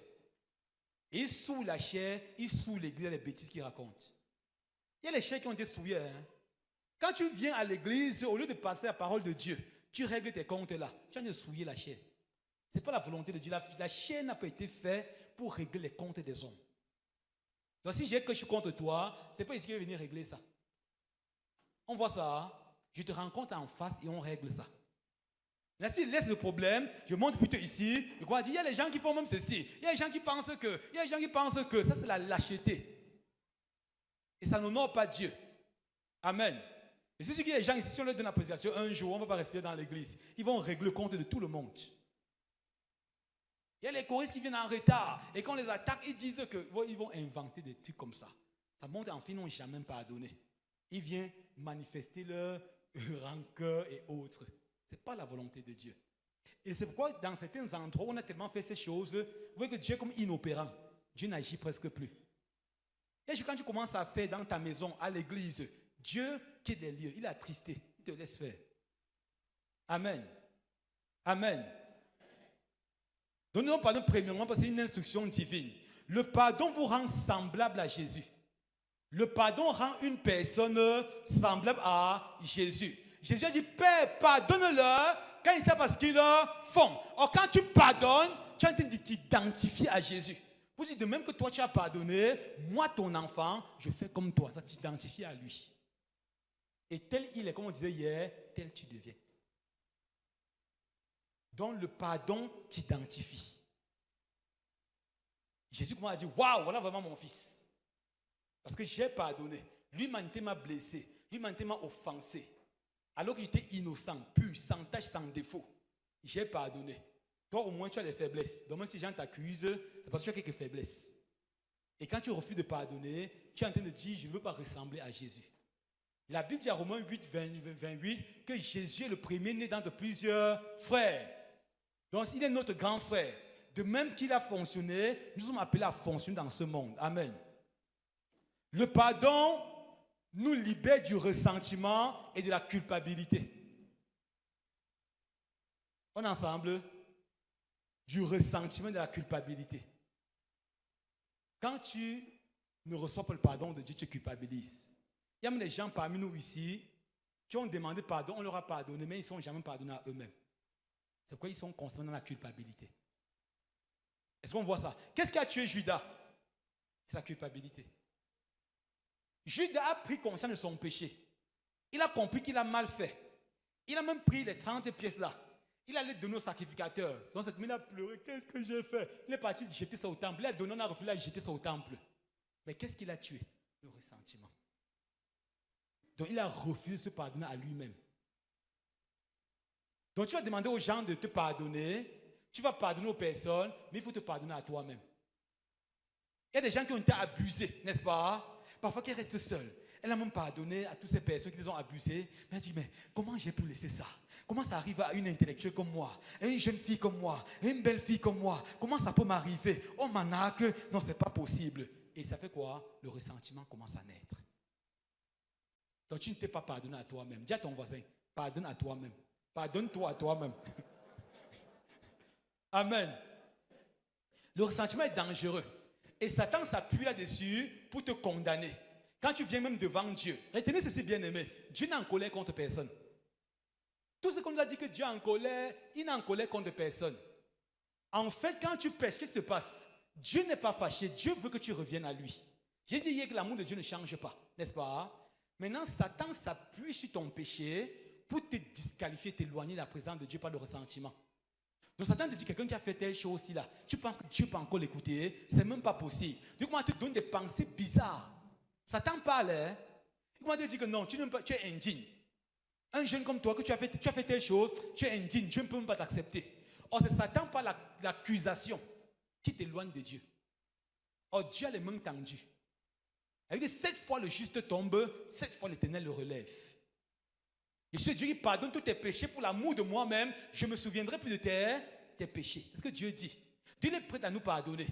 Et il soule la chair, il soule l'église, les bêtises qu'il raconte. Il y a les chairs qui ont été souillées. Quand tu viens à l'église, au lieu de passer la parole de Dieu, tu règles tes comptes là. Tu as de souiller la chair. Ce n'est pas la volonté de Dieu. La chair n'a pas été faite pour régler les comptes des hommes. Donc si j'ai que je suis contre toi, ce n'est pas ici qu'il va venir régler ça. On voit ça, je te rencontre en face et on règle ça. Là, s'il laisse le problème, je monte plutôt ici, je crois dire, il y a les gens qui font même ceci, il y a les gens qui pensent que, ça c'est la lâcheté. Et ça n'honore pas Dieu. Amen. Et c'est sûr qu'il y a des gens ici, si on leur donne la prédication un jour, on ne va pas respirer dans l'église. Ils vont régler le compte de tout le monde. Il y a les choristes qui viennent en retard. Et quand on les attaque, ils disent qu'ils vont inventer des trucs comme ça. Ça montre en fait, ils n'ont jamais pardonné. Ils viennent manifester leur rancœur et autres. Ce n'est pas la volonté de Dieu. Et c'est pourquoi dans certains endroits, on a tellement fait ces choses, vous voyez que Dieu est comme inopérant. Dieu n'agit presque plus. Et quand tu commences à faire dans ta maison, à l'église, Dieu quitte les lieux, il est attristé, il te laisse faire. Amen. Amen. Donnons pardon premièrement parce que c'est une instruction divine. Le pardon vous rend semblable à Jésus. Le pardon rend une personne semblable à Jésus. Jésus a dit, Père, pardonne-leur quand ils savent pas ce qu'ils font. Or, quand tu pardonnes, tu es en train de t'identifier à Jésus. Vous dites de même que toi tu as pardonné, moi ton enfant, je fais comme toi, ça t'identifie à lui. Et tel il est, comme on disait hier, tel tu deviens. Donc le pardon t'identifie. Jésus commence à dire, waouh, voilà vraiment mon fils. Parce que j'ai pardonné. L'humanité m'a blessé. L'humanité m'a offensé. Alors que j'étais innocent, pur, sans tache, sans défaut. J'ai pardonné. Toi, au moins, tu as des faiblesses. Donc, même si les gens t'accusent, c'est parce que tu as quelques faiblesses. Et quand tu refuses de pardonner, tu es en train de dire, je ne veux pas ressembler à Jésus. La Bible dit à Romains 8, 28 que Jésus est le premier-né d'entre plusieurs frères. Donc, il est notre grand frère. De même qu'il a fonctionné, nous sommes appelés à fonctionner dans ce monde. Amen. Le pardon nous libère du ressentiment et de la culpabilité. On est ensemble? Du ressentiment et de la culpabilité. Quand tu ne reçois pas le pardon de Dieu, tu culpabilises. Il y a même des gens parmi nous ici qui ont demandé pardon, on leur a pardonné, mais ils ne sont jamais pardonnés à eux-mêmes. C'est pourquoi ils sont constamment dans la culpabilité. Est-ce qu'on voit ça? Qu'est-ce qui a tué Judas? C'est la culpabilité. Judas a pris conscience de son péché. Il a compris qu'il a mal fait. Il a même pris les 30 pièces là. Il allait donner au sacrificateur. Donc cette minute, il a pleuré. Qu'est-ce que j'ai fait? Il est parti jeter ça au temple. Il a donné, on a refusé de jeter ça au temple. Mais qu'est-ce qu'il a tué? Le ressentiment. Donc il a refusé de se pardonner à lui-même. Donc tu vas demander aux gens de te pardonner. Tu vas pardonner aux personnes, mais il faut te pardonner à toi-même. Il y a des gens qui ont été abusés, n'est-ce pas? Parfois qu'elle reste seule. Elle a même pardonné à toutes ces personnes qui les ont abusées. Mais elle dit, mais comment j'ai pu laisser ça? Comment ça arrive à une intellectuelle comme moi, à une jeune fille comme moi, à une belle fille comme moi? Comment ça peut m'arriver? On m'arnaque, non, c'est pas possible. Et ça fait quoi? Le ressentiment commence à naître. Donc tu ne t'es pas pardonné à toi-même. Dis à ton voisin, pardonne à toi-même. Pardonne-toi à toi-même. Amen. Le ressentiment est dangereux. Et Satan s'appuie là-dessus pour te condamner. Quand tu viens même devant Dieu, retenez ceci, bien-aimé, Dieu n'est en colère contre personne. Tout ce qu'on nous a dit que Dieu est en colère, il n'est en colère contre personne. En fait, quand tu pêches, qu'est-ce qui se passe? Dieu n'est pas fâché, Dieu veut que tu reviennes à lui. J'ai dit hier que l'amour de Dieu ne change pas, n'est-ce pas? Maintenant, Satan s'appuie sur ton péché pour te disqualifier, t'éloigner de la présence de Dieu par le ressentiment. Donc Satan te dit, quelqu'un qui a fait telle chose là, tu penses que Dieu peut encore l'écouter? C'est même pas possible. Du coup, il te donne des pensées bizarres. Satan parle, hein? Il te dit que non, tu es indigne. Un jeune comme toi, que tu as fait telle chose, tu es indigne, Dieu ne peut même pas t'accepter. Or, c'est Satan par l'accusation qui t'éloigne de Dieu. Or, Dieu a les mains tendues. C'est-à-dire que 7 fois le juste tombe, 7 fois l'Éternel le relève. Et ce Dieu qui pardonne tous tes péchés pour l'amour de moi-même, je ne me souviendrai plus de tes péchés. C'est ce que Dieu dit. Dieu est prêt à nous pardonner.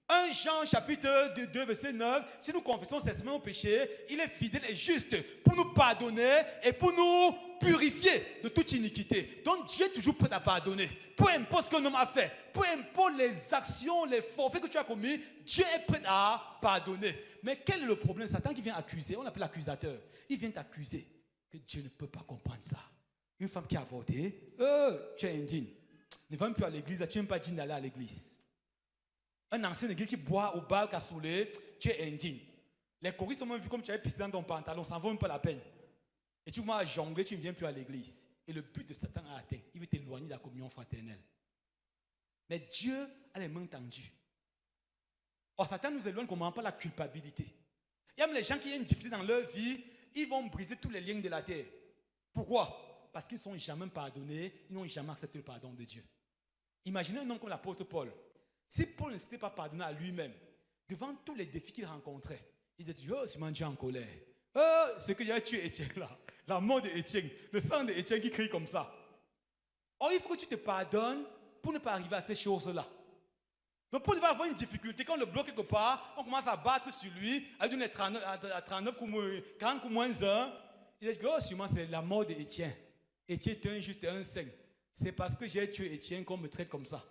1 Jean chapitre 2 verset 9, si nous confessons sincèrement nos péchés, il est fidèle et juste pour nous pardonner et pour nous purifier de toute iniquité. Donc Dieu est toujours prêt à pardonner. Peu importe ce qu'un homme a fait, peu importe les actions, les forfaits que tu as commis, Dieu est prêt à pardonner. Mais quel est le problème? Satan qui vient accuser, on l'appelle l'accusateur. Il vient t'accuser que Dieu ne peut pas comprendre ça. Une femme qui a avorté, tu es indigne. Ne va même plus à l'église, tu n'es même pas digne d'aller à l'église. Un ancien église qui boit au bar cassoulet, tu es indigne. Les choristes ont même vu comme tu avais pissé dans ton pantalon, ça ne vaut même pas la peine. Et tu m'as jonglé, tu ne viens plus à l'église. Et le but de Satan a atteint. Il veut t'éloigner de la communion fraternelle. Mais Dieu a les mains tendues. Or, Satan nous éloigne comment? Par la culpabilité. Il y a même les gens qui ont une difficulté dans leur vie, ils vont briser tous les liens de la terre. Pourquoi? Parce qu'ils ne sont jamais pardonnés, ils n'ont jamais accepté le pardon de Dieu. Imaginez un homme comme l'apôtre Paul. Si Paul ne s'était pas pardonné à lui-même, devant tous les défis qu'il rencontrait, il disait, oh, c'est mon Dieu en colère. Oh, ce que j'ai tué Étienne là, la mort d'Étienne, le sang d'Étienne qui crie comme ça. Or, il faut que tu te pardonnes pour ne pas arriver à ces choses-là. Donc, Paul va avoir une difficulté. Quand on le bloque quelque part, on commence à battre sur lui, à lui donner 39 40 coups moins 1. Il dit, oh, sûrement c'est la mort d'Étienne. Étienne est juste un saint. C'est parce que j'ai tué Étienne qu'on me traite comme ça.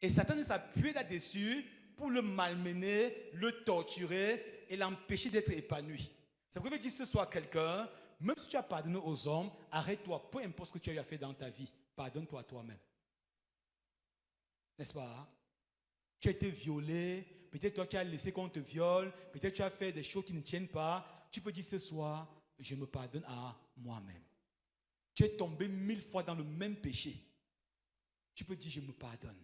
Et Satan s'appuie là-dessus pour le malmener, le torturer et l'empêcher d'être épanoui. Ça veut dire que ce soit quelqu'un, même si tu as pardonné aux hommes, arrête-toi, peu importe ce que tu as fait dans ta vie, pardonne-toi à toi-même. N'est-ce pas? Tu as été violé, peut-être toi qui as laissé qu'on te viole, peut-être tu as fait des choses qui ne tiennent pas. Tu peux dire ce soir, je me pardonne à moi-même. Tu es tombé 1000 fois dans le même péché. Tu peux dire, je me pardonne.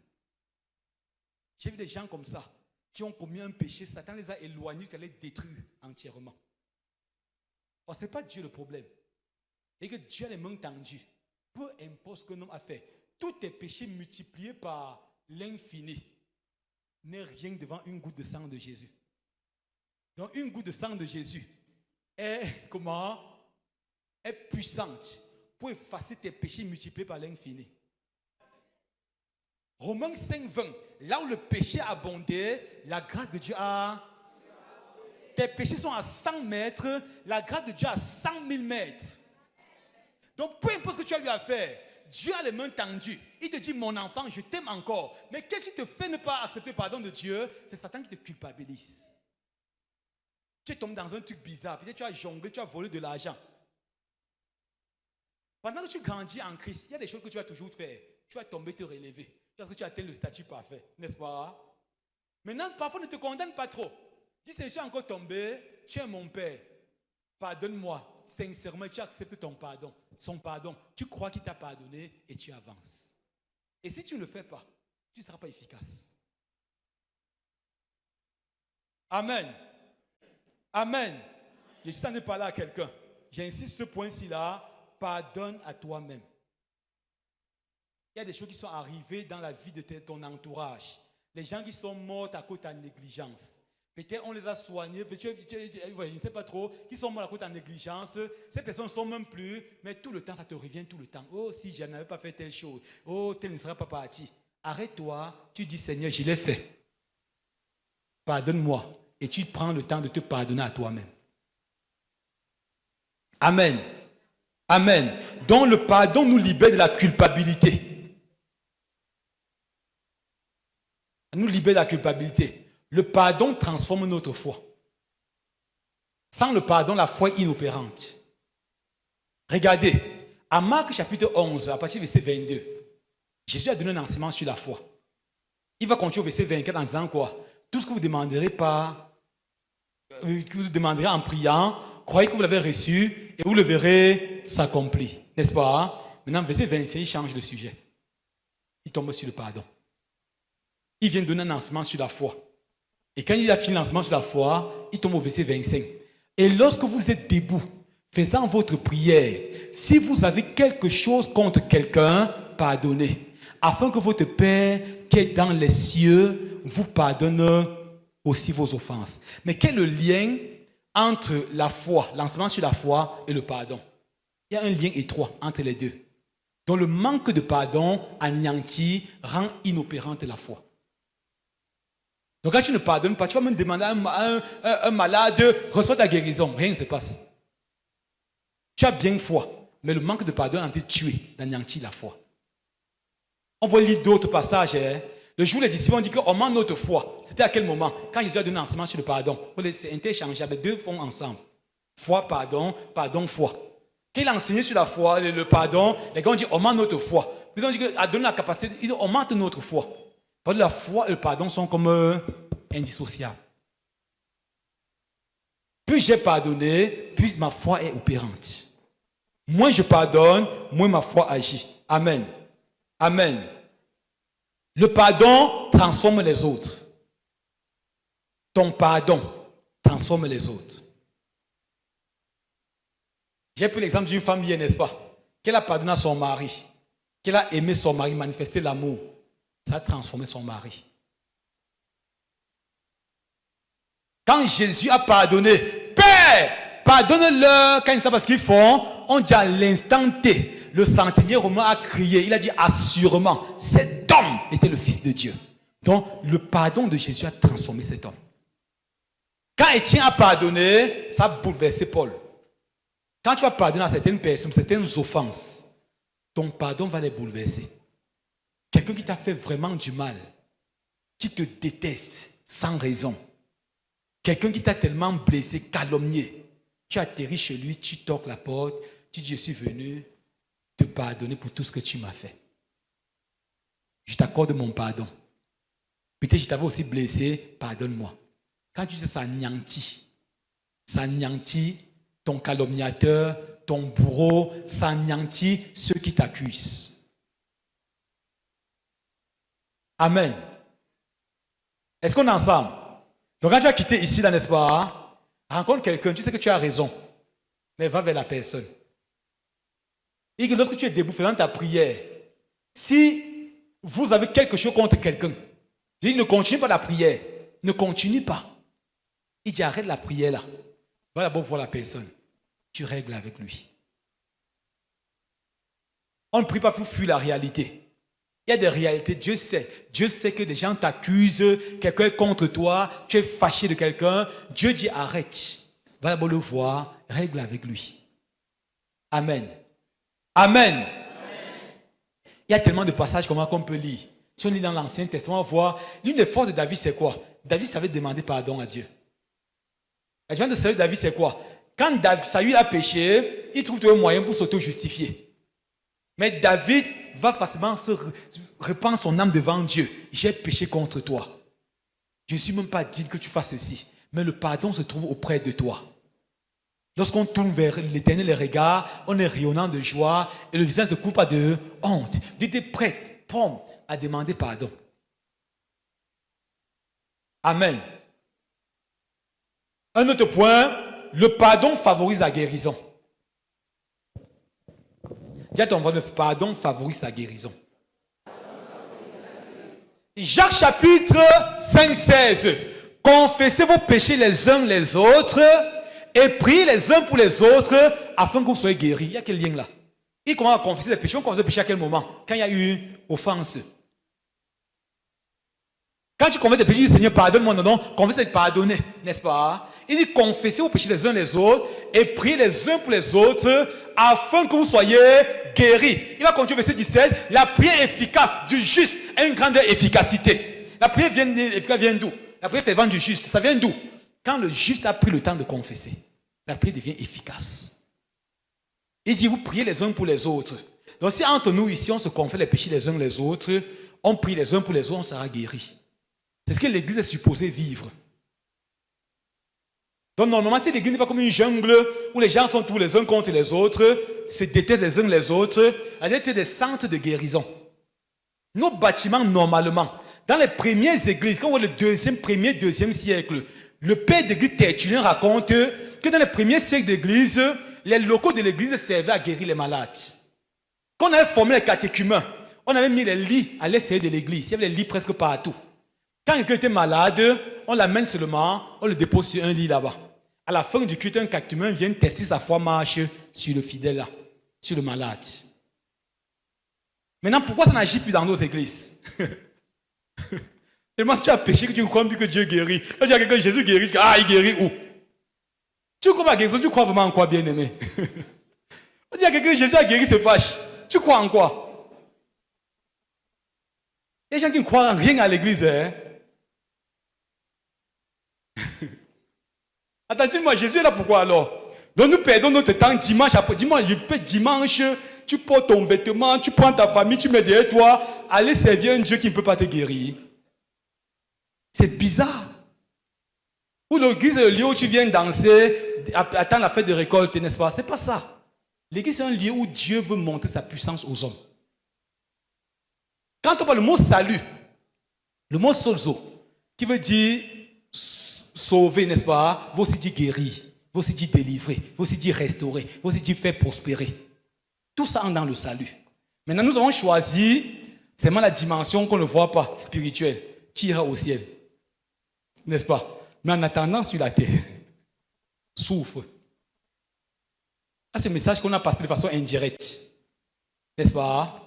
J'ai vu des gens comme ça, qui ont commis un péché, Satan les a éloignés, qui allait détruire entièrement. Or, ce n'est pas Dieu le problème. Et que Dieu a les mains tendues. Peu importe ce que l'homme a fait, tous tes péchés multipliés par l'infini n'est rien devant une goutte de sang de Jésus. Donc, une goutte de sang de Jésus est puissante pour effacer tes péchés multipliés par l'infini. Romains 5, 20, là où le péché a abondé, la grâce de Dieu a... Tes péchés sont à 100 mètres, la grâce de Dieu à 100 000 mètres. Donc, peu importe ce que tu as eu à faire, Dieu a les mains tendues. Il te dit, mon enfant, je t'aime encore. Mais qu'est-ce qui te fait ne pas accepter le pardon de Dieu? C'est Satan qui te culpabilise. Tu es tombé dans un truc bizarre. Peut-être tu as jonglé, tu as volé de l'argent. Pendant que tu grandis en Christ, il y a des choses que tu vas toujours faire. Tu vas tomber, te relever. Parce que tu atteins le statut parfait, n'est-ce pas? Maintenant, parfois, ne te condamne pas trop. Dis, je suis encore tombé, tu es mon père. Pardonne-moi. Sincèrement, tu acceptes ton pardon, son pardon. Tu crois qu'il t'a pardonné et tu avances. Et si tu ne le fais pas, tu ne seras pas efficace. Amen. Amen. Je suis en train de parler à quelqu'un. J'insiste ce point-ci là. Pardonne à toi-même. Il y a des choses qui sont arrivées dans la vie de ton entourage. Les gens qui sont morts à cause de ta négligence. Peut-être on les a soignés, je ne sais pas trop, qui sont morts à cause de ta négligence. Ces personnes ne sont même plus, mais tout le temps, ça te revient tout le temps. Oh, si je n'avais pas fait telle chose, oh, tel ne serait pas parti. Arrête-toi, tu dis Seigneur, je l'ai fait. Pardonne-moi. Et tu prends le temps de te pardonner à toi-même. Amen. Amen. Donc le pardon nous libère de la culpabilité. Nous libère de la culpabilité. Le pardon transforme notre foi. Sans le pardon, la foi est inopérante. Regardez, à Marc chapitre 11, à partir du verset 22, Jésus a donné un enseignement sur la foi. Il va continuer au verset 24 en disant quoi? Tout ce que vous demanderez que vous demanderez en priant, croyez que vous l'avez reçu et vous le verrez s'accomplir. N'est-ce pas? Maintenant, verset 25, il change de sujet. Il tombe sur le pardon. Il vient donner un enseignement sur la foi. Et quand il a fini l'enseignement sur la foi, il tombe au verset 25. Et lorsque vous êtes debout, faisant votre prière, si vous avez quelque chose contre quelqu'un, pardonnez. Afin que votre Père qui est dans les cieux vous pardonne aussi vos offenses. Mais quel est le lien entre la foi, l'enseignement sur la foi et le pardon? Il y a un lien étroit entre les deux. Donc le manque de pardon anéantit, rend inopérante la foi. Donc quand tu ne pardonnes pas, tu vas même demander à un malade, reçois ta guérison, rien ne se passe. Tu as bien foi, mais le manque de pardon a été tué, d'anéantir la foi. On peut lire d'autres passages. Le jour où les disciples ont dit qu'on manque notre foi, c'était à quel moment? Quand Jésus a donné un enseignement sur le pardon. C'est interchangeable, les deux vont ensemble. Foi, pardon, pardon, foi. Quand il a enseigné sur la foi, le pardon, les gars ont dit on manque notre foi. Ils ont dit qu'il a donné la capacité, ils ont dit on manque notre foi. Parce que la foi et le pardon sont comme indissociables. Plus j'ai pardonné, plus ma foi est opérante. Moins je pardonne, moins ma foi agit. Amen. Amen. Le pardon transforme les autres. Ton pardon transforme les autres. J'ai pris l'exemple d'une femme hier, n'est-ce pas? Qu'elle a pardonné à son mari, qu'elle a aimé son mari, manifesté l'amour. Ça a transformé son mari. Quand Jésus a pardonné, Père, pardonne-leur quand ils savent ce qu'ils font, on dit à l'instant T, le centenier romain a crié, il a dit assurément, cet homme était le Fils de Dieu. Donc le pardon de Jésus a transformé cet homme. Quand Étienne a pardonné, ça a bouleversé Paul. Quand tu vas pardonner à certaines personnes, certaines offenses, ton pardon va les bouleverser. Quelqu'un qui t'a fait vraiment du mal, qui te déteste sans raison. Quelqu'un qui t'a tellement blessé, calomnié. Tu atterris chez lui, tu toques la porte, tu dis je suis venu te pardonner pour tout ce que tu m'as fait. Je t'accorde mon pardon. Peut-être que je t'avais aussi blessé, pardonne-moi. Quand tu dis ça anéantit ton calomniateur, ton bourreau, ça anéantit ceux qui t'accusent. Amen. Est-ce qu'on est ensemble? Donc quand tu vas quitter ici, là, n'est-ce pas? Rencontre quelqu'un, tu sais que tu as raison, mais va vers la personne. Et que lorsque tu es debout faisant ta prière, si vous avez quelque chose contre quelqu'un, il dit ne continue pas la prière, ne continue pas. Il dit arrête la prière là. Va d'abord voir la personne. Tu règles avec lui. On ne prie pas pour fuir la réalité. Il y a des réalités, Dieu sait que des gens t'accusent, quelqu'un est contre toi, tu es fâché de quelqu'un. Dieu dit arrête. Va d'abord le voir, règle avec lui. Amen. Amen. Amen. Il y a tellement de passages qu'on peut lire. Si on lit dans l'Ancien Testament, on voit l'une des forces de David, c'est quoi? David savait demander pardon à Dieu. La différence de David, c'est quoi? Quand Saül a péché, il trouve un moyen pour s'auto-justifier. Mais David va facilement se répandre son âme devant Dieu. J'ai péché contre toi. Je ne suis même pas digne que tu fasses ceci. Mais le pardon se trouve auprès de toi. Lorsqu'on tourne vers l'Éternel les regards, on est rayonnant de joie et le visage ne couvre pas de honte. Dieu est prêt, prompt à demander pardon. Amen. Un autre point, le pardon favorise la guérison. Dis à ton voisin, le pardon favorise la guérison. Jacques chapitre 5, 16. Confessez vos péchés les uns les autres et priez les uns pour les autres afin que vous soyez guéris. Il y a quel lien là? Il commence à confesser les péchés. On confesse les péchés à quel moment? Quand il y a eu une offense. Quand tu confesses les péchés, tu dis Seigneur, pardonne-moi, non, confesse et pardonner, n'est-ce pas? Il dit confessez vos péchés les uns les autres et priez les uns pour les autres afin que vous soyez guéris. Il va continuer verset 17. La prière efficace du juste a une grande efficacité. La prière vient d'où? La prière fervente du juste, ça vient d'où? Quand le juste a pris le temps de confesser, la prière devient efficace. Il dit vous priez les uns pour les autres. Donc si entre nous ici on se confesse les péchés les uns les autres, on prie les uns pour les autres, on sera guéri. C'est ce que l'église est supposée vivre. Donc normalement, si l'église n'est pas comme une jungle où les gens sont tous les uns contre les autres, se détestent les uns les autres, elle est des centres de guérison. Nos bâtiments, normalement, dans les premières églises, quand on voit le deuxième siècle, le père d'église Tertullien raconte que dans les premiers siècles d'église, les locaux de l'église servaient à guérir les malades. Quand on avait formé les catéchumens, on avait mis les lits à l'extérieur de l'église. Il y avait les lits presque partout. Quand quelqu'un était malade, on l'amène seulement, on le dépose sur un lit là-bas. À la fin du culte, un catéchumen vient tester sa foi marche sur le fidèle là, sur le malade. Maintenant, pourquoi ça n'agit plus dans nos églises? Tellement tu as péché que tu ne crois plus que Dieu guérit. Quand tu as quelqu'un, Jésus guérit, tu dis, ah, il guérit où? Tu crois pas à quelque chose, tu crois vraiment en quoi, bien-aimé? Quand tu as quelqu'un, Jésus a guéri, c'est fâche. Tu crois en quoi? Il y a des gens qui ne croient en rien à l'église, hein? Attends, dis-moi, Jésus est là pourquoi alors? Donc nous perdons notre temps dimanche après dimanche. Dimanche, tu portes ton vêtement, tu prends ta famille, tu mets derrière toi, aller servir un Dieu qui ne peut pas te guérir. C'est bizarre. Ou l'église est le lieu où tu viens danser, attendre la fête de récolte, n'est-ce pas? C'est pas ça. L'église est un lieu où Dieu veut montrer sa puissance aux hommes. Quand on parle le mot salut, le mot sozo, qui veut dire sauver, n'est-ce pas? Vous aussi dit guérir, vous aussi dit délivrer, vous aussi dit restaurer, vous aussi dit faire prospérer. Tout ça entre dans le salut. Maintenant, nous avons choisi seulement la dimension qu'on ne voit pas, spirituelle. Tu iras au ciel. N'est-ce pas? Mais en attendant sur la terre, souffre. C'est un message qu'on a passé de façon indirecte. N'est-ce pas?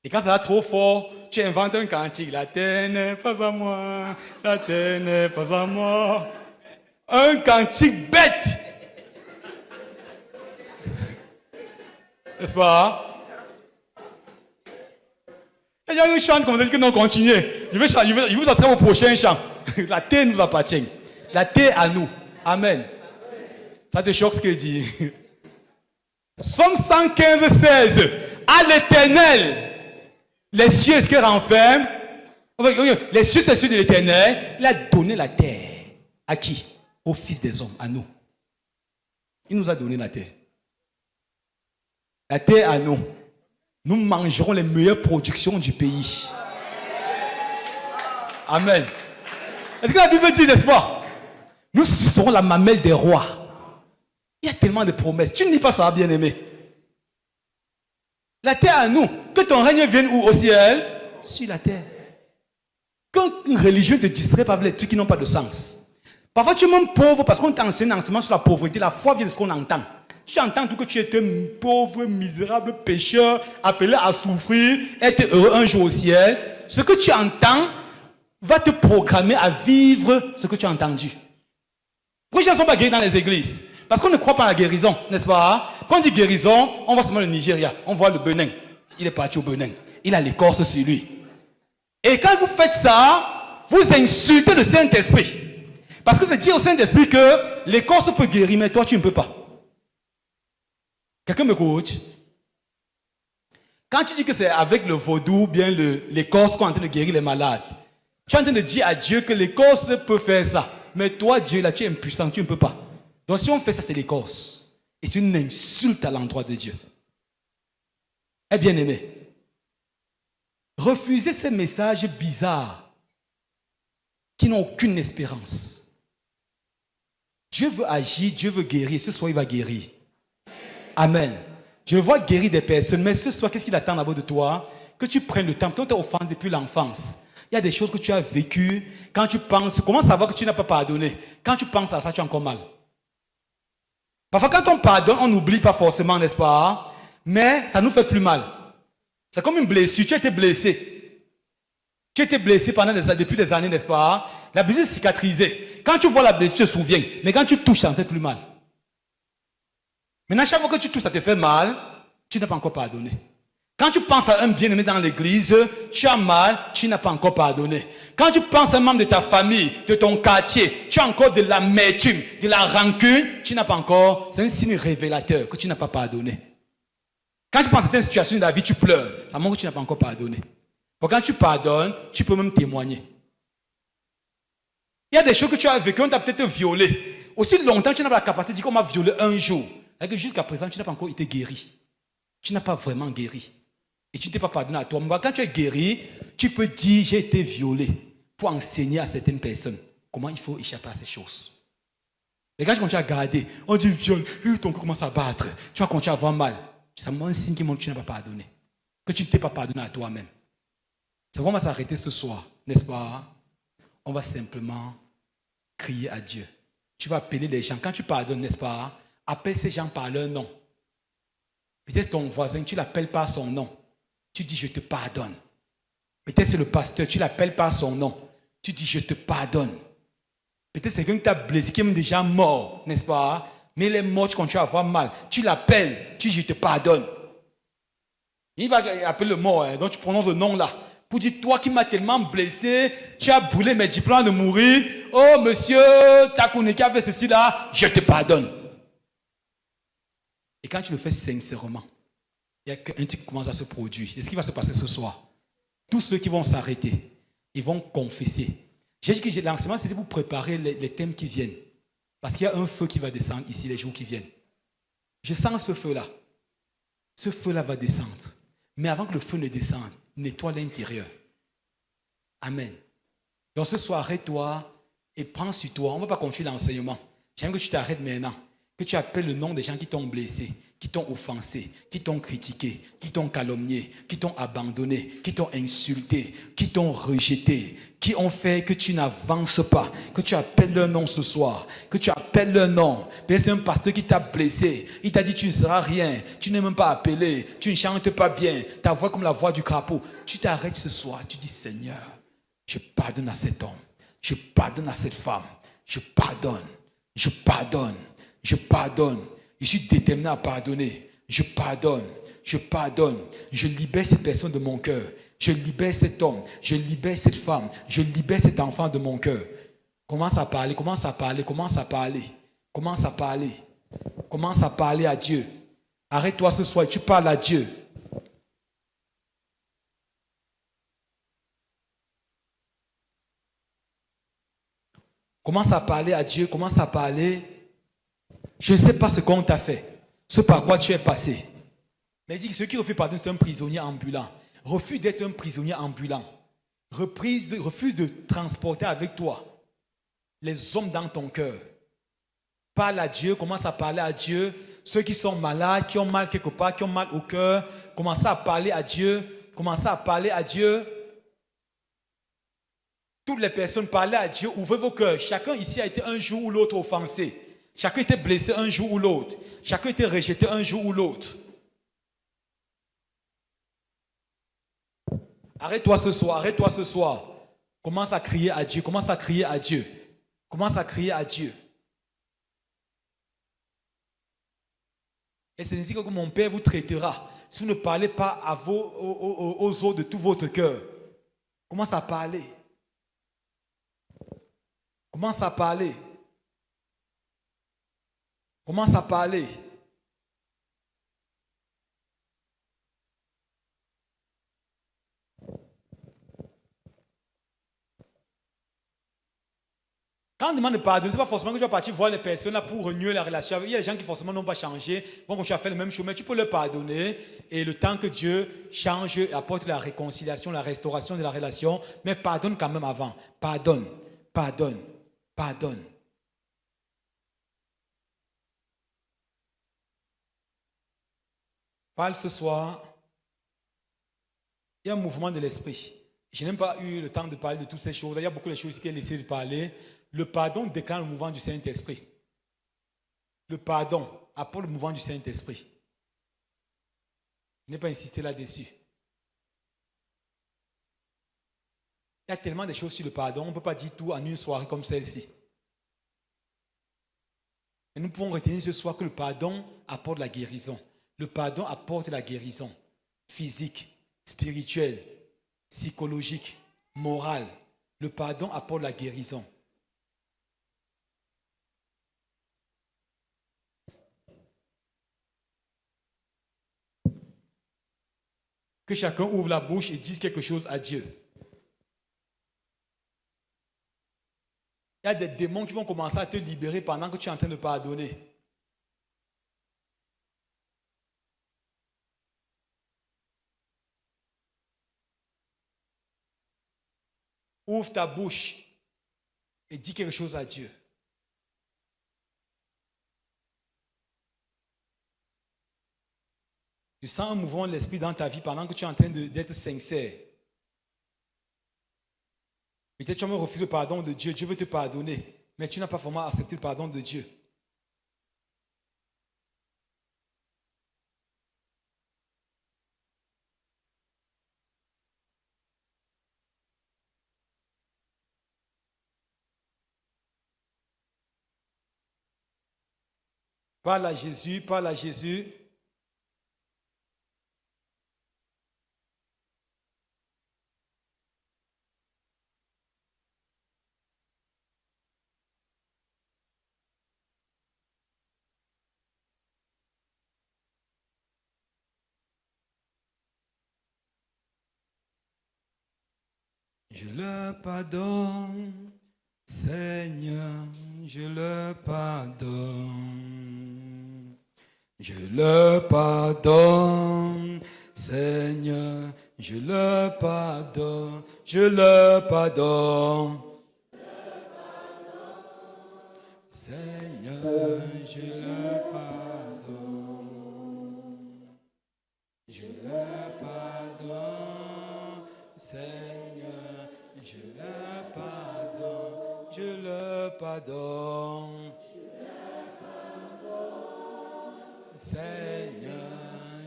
Et quand ça va trop fort, tu inventes un cantique. La terre n'est pas à moi, la terre n'est pas à moi. Un cantique bête. N'est-ce pas? Il y a un chant comme ça que non, continuez. Je vais vous entraîner au prochain chant. La terre nous appartient. La terre à nous. Amen. Ça te choque ce qu'il dit. Somme 115, 16. À l'Éternel, les cieux, est-ce qu'il renferme? Les cieux, c'est ceux de l'Éternel. Il a donné la terre. À qui? Au Fils des hommes, à nous. Il nous a donné la terre. La terre à nous. Nous mangerons les meilleures productions du pays. Amen. Est-ce que la Bible dit, n'est-ce pas? Nous serons la mamelle des rois. Il y a tellement de promesses. Tu ne dis pas ça, bien-aimé. La terre à nous. Que ton règne vienne où? Au ciel? Sur la terre. Qu'une religion te distrait par les trucs qui n'ont pas de sens. Parfois tu es même pauvre parce qu'on t'enseigne un enseignement sur la pauvreté. La foi vient de ce qu'on entend. Tu entends tout que tu es un pauvre, misérable pécheur, appelé à souffrir, être heureux un jour au ciel. Ce que tu entends va te programmer à vivre ce que tu as entendu. Pourquoi les gens ne sont pas guéris dans les églises? Parce qu'on ne croit pas à la guérison, n'est-ce pas? Quand on dit guérison, on voit seulement le Nigeria, on voit le Bénin. Il est parti au Bénin. Il a l'écorce sur lui. Et quand vous faites ça, vous insultez le Saint-Esprit. Parce que c'est dire au Saint-Esprit que l'écorce peut guérir, mais toi tu ne peux pas. Quelqu'un me coach? Quand tu dis que c'est avec le vaudou, bien l'écorce qu'on est en train de guérir les malades, tu es en train de dire à Dieu que l'écorce peut faire ça. Mais toi, Dieu, là, tu es impuissant, tu ne peux pas. Donc si on fait ça, c'est l'écorce. Et c'est une insulte à l'endroit de Dieu. Eh bien aimé, refusez ces messages bizarres qui n'ont aucune espérance. Dieu veut agir, Dieu veut guérir. Ce soir, il va guérir. Amen. Je vois guérir des personnes, mais ce soir, qu'est-ce qu'il attend d'abord de toi? Que tu prennes le temps, quand tu es offensé depuis l'enfance. Il y a des choses que tu as vécues. Quand tu penses, comment savoir que tu n'as pas pardonné? Quand tu penses à ça, tu as encore mal. Parfois, quand on pardonne, on n'oublie pas forcément, n'est-ce pas? Mais ça nous fait plus mal. C'est comme une blessure. Tu as été blessé. Tu as été blessé depuis des années, n'est-ce pas? La blessure est cicatrisée. Quand tu vois la blessure, tu te souviens. Mais quand tu touches, ça ne fait plus mal. Maintenant, chaque fois que tu touches, ça te fait mal. Tu n'as pas encore pardonné. Quand tu penses à un bien-aimé dans l'église, tu as mal, tu n'as pas encore pardonné. Quand tu penses à un membre de ta famille, de ton quartier, tu as encore de l'amertume, de la rancune, tu n'as pas encore. C'est un signe révélateur que tu n'as pas pardonné. Quand tu penses à certaines situations de la vie, tu pleures. Ça montre que tu n'as pas encore pardonné. Quand tu pardonnes, tu peux même témoigner. Il y a des choses que tu as vécues, on t'a peut-être violé. Aussi longtemps, tu n'as pas la capacité de dire qu'on m'a violé un jour. Et que jusqu'à présent, tu n'as pas encore été guéri. Tu n'as pas vraiment guéri. Et tu ne t'es pas pardonné à toi. Mais quand tu es guéri, tu peux dire j'ai été violé pour enseigner à certaines personnes comment il faut échapper à ces choses. Et quand tu continues à garder, on dit viol, ton corps commence à battre, tu vas continuer à avoir mal. C'est un signe qui montre que tu n'as pas pardonné. Que tu ne t'es pas pardonné à toi-même. C'est pourquoi on va s'arrêter ce soir, n'est-ce pas? On va simplement crier à Dieu. Tu vas appeler les gens. Quand tu pardonnes, n'est-ce pas? Appelle ces gens par leur nom. Peut-être ton voisin, tu l'appelles par son nom. Tu dis, je te pardonne. Peut-être c'est le pasteur, tu l'appelles par son nom. Tu dis, je te pardonne. Peut-être c'est quelqu'un qui t'a blessé, qui est même déjà mort, n'est-ce pas? Mais il est mort, tu continues à avoir mal. Tu l'appelles, tu dis, je te pardonne. Il va appeler le mort, hein, donc tu prononces le nom là. Pour dire, toi qui m'as tellement blessé, tu as brûlé mes diplômes de mourir. Oh monsieur, Takouni qui a fait ceci là, je te pardonne. Et quand tu le fais sincèrement, il y a un truc qui commence à se produire. C'est ce qui va se passer ce soir. Tous ceux qui vont s'arrêter, ils vont confesser. J'ai dit que l'enseignement, c'était pour préparer les thèmes qui viennent. Parce qu'il y a un feu qui va descendre ici les jours qui viennent. Je sens ce feu-là. Ce feu-là va descendre. Mais avant que le feu ne descende, nettoie l'intérieur. Amen. Donc ce soir, arrête-toi et prends sur toi. On ne va pas continuer l'enseignement. J'aime que tu t'arrêtes maintenant. Que tu appelles le nom des gens qui t'ont blessé, qui t'ont offensé, qui t'ont critiqué, qui t'ont calomnié, qui t'ont abandonné, qui t'ont insulté, qui t'ont rejeté, qui ont fait que tu n'avances pas, que tu appelles leur nom ce soir, que tu appelles leur nom. Peut-être c'est un pasteur qui t'a blessé, il t'a dit tu ne seras rien, tu n'es même pas appelé, tu ne chantes pas bien, ta voix comme la voix du crapaud. Tu t'arrêtes ce soir, tu dis Seigneur, je pardonne à cet homme, je pardonne à cette femme, je pardonne, je pardonne. Je pardonne. Je suis déterminé à pardonner. Je pardonne. Je pardonne. Je libère cette personne de mon cœur. Je libère cet homme. Je libère cette femme. Je libère cet enfant de mon cœur. Commence à parler. Commence à parler. Commence à parler. Commence à parler. Commence à parler à Dieu. Arrête-toi ce soir et tu parles à Dieu. Commence à parler à Dieu. Commence à parler. Je ne sais pas ce qu'on t'a fait, ce par quoi tu es passé. Mais il dit que celui qui refuse de pardonner, c'est un prisonnier ambulant. Refuse d'être un prisonnier ambulant. Refuse de transporter avec toi les hommes dans ton cœur. Parle à Dieu, commence à parler à Dieu. Ceux qui sont malades, qui ont mal quelque part, qui ont mal au cœur, commencez à parler à Dieu. Commencez à parler à Dieu. Toutes les personnes, parlez à Dieu, ouvrez vos cœurs. Chacun ici a été un jour ou l'autre offensé. Chacun était blessé un jour ou l'autre. Chacun était rejeté un jour ou l'autre. Arrête-toi ce soir, arrête-toi ce soir. Commence à crier à Dieu, commence à crier à Dieu. Commence à crier à Dieu. Et c'est ainsi que mon Père vous traitera. Si vous ne parlez pas aux autres de tout votre cœur, commence à parler. Commence à parler. Commence à parler. Quand on demande de pardonner, ce n'est pas forcément que tu vas partir voir les personnes là pour renouer la relation. Il y a des gens qui forcément n'ont pas changé, vont continuer à faire le même chemin. Tu peux leur pardonner et le temps que Dieu change et apporte la réconciliation, la restauration de la relation, mais pardonne quand même avant. Pardonne, pardonne, pardonne. Parle ce soir. Il y a un mouvement de l'esprit. Je n'ai même pas eu le temps de parler de toutes ces choses. Il y a beaucoup de choses qui ont laissé de parler. Le pardon déclenche le mouvement du Saint-Esprit. Le pardon apporte le mouvement du Saint-Esprit. Je n'ai pas insisté là-dessus. Il y a tellement de choses sur le pardon, on ne peut pas dire tout en une soirée comme celle-ci. Et nous pouvons retenir ce soir que le pardon apporte la guérison. Le pardon apporte la guérison physique, spirituelle, psychologique, morale. Le pardon apporte la guérison. Que chacun ouvre la bouche et dise quelque chose à Dieu. Il y a des démons qui vont commencer à te libérer pendant que tu es en train de pardonner. Ouvre ta bouche et dis quelque chose à Dieu. Tu sens un mouvement de l'esprit dans ta vie pendant que tu es en train d'être sincère. Peut-être tu as même refusé le pardon de Dieu. Dieu veut te pardonner, mais tu n'as pas vraiment accepté le pardon de Dieu. Parle à Jésus, parle à Jésus. Je le pardonne, Seigneur, je le pardonne. Je le pardonne, Seigneur, je le pardonne, je le pardonne. Seigneur, je le pardonne. Je le pardonne, Seigneur, je le pardonne, je le pardonne. Seigneur,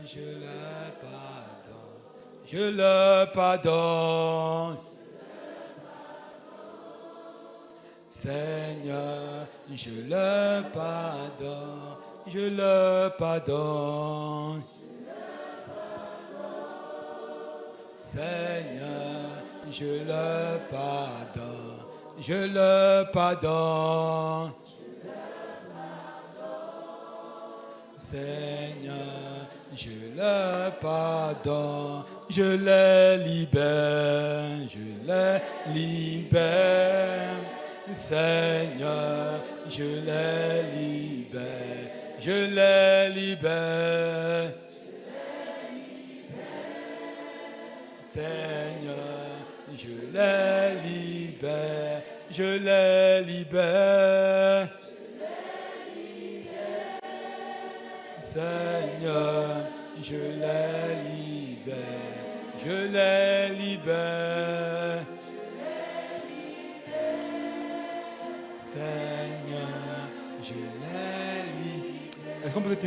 je le pardonne, je le pardonne. Seigneur, je le pardonne, je le pardonne. Seigneur, je le pardonne, je le pardonne. Seigneur, je le pardonne, je le libère, je le libère. Seigneur, je le libère, je le libère. Seigneur, je les libère, je les libère. Seigneur, je les libère, je les libère. Seigneur, je les libère. Est-ce qu'on peut se tenir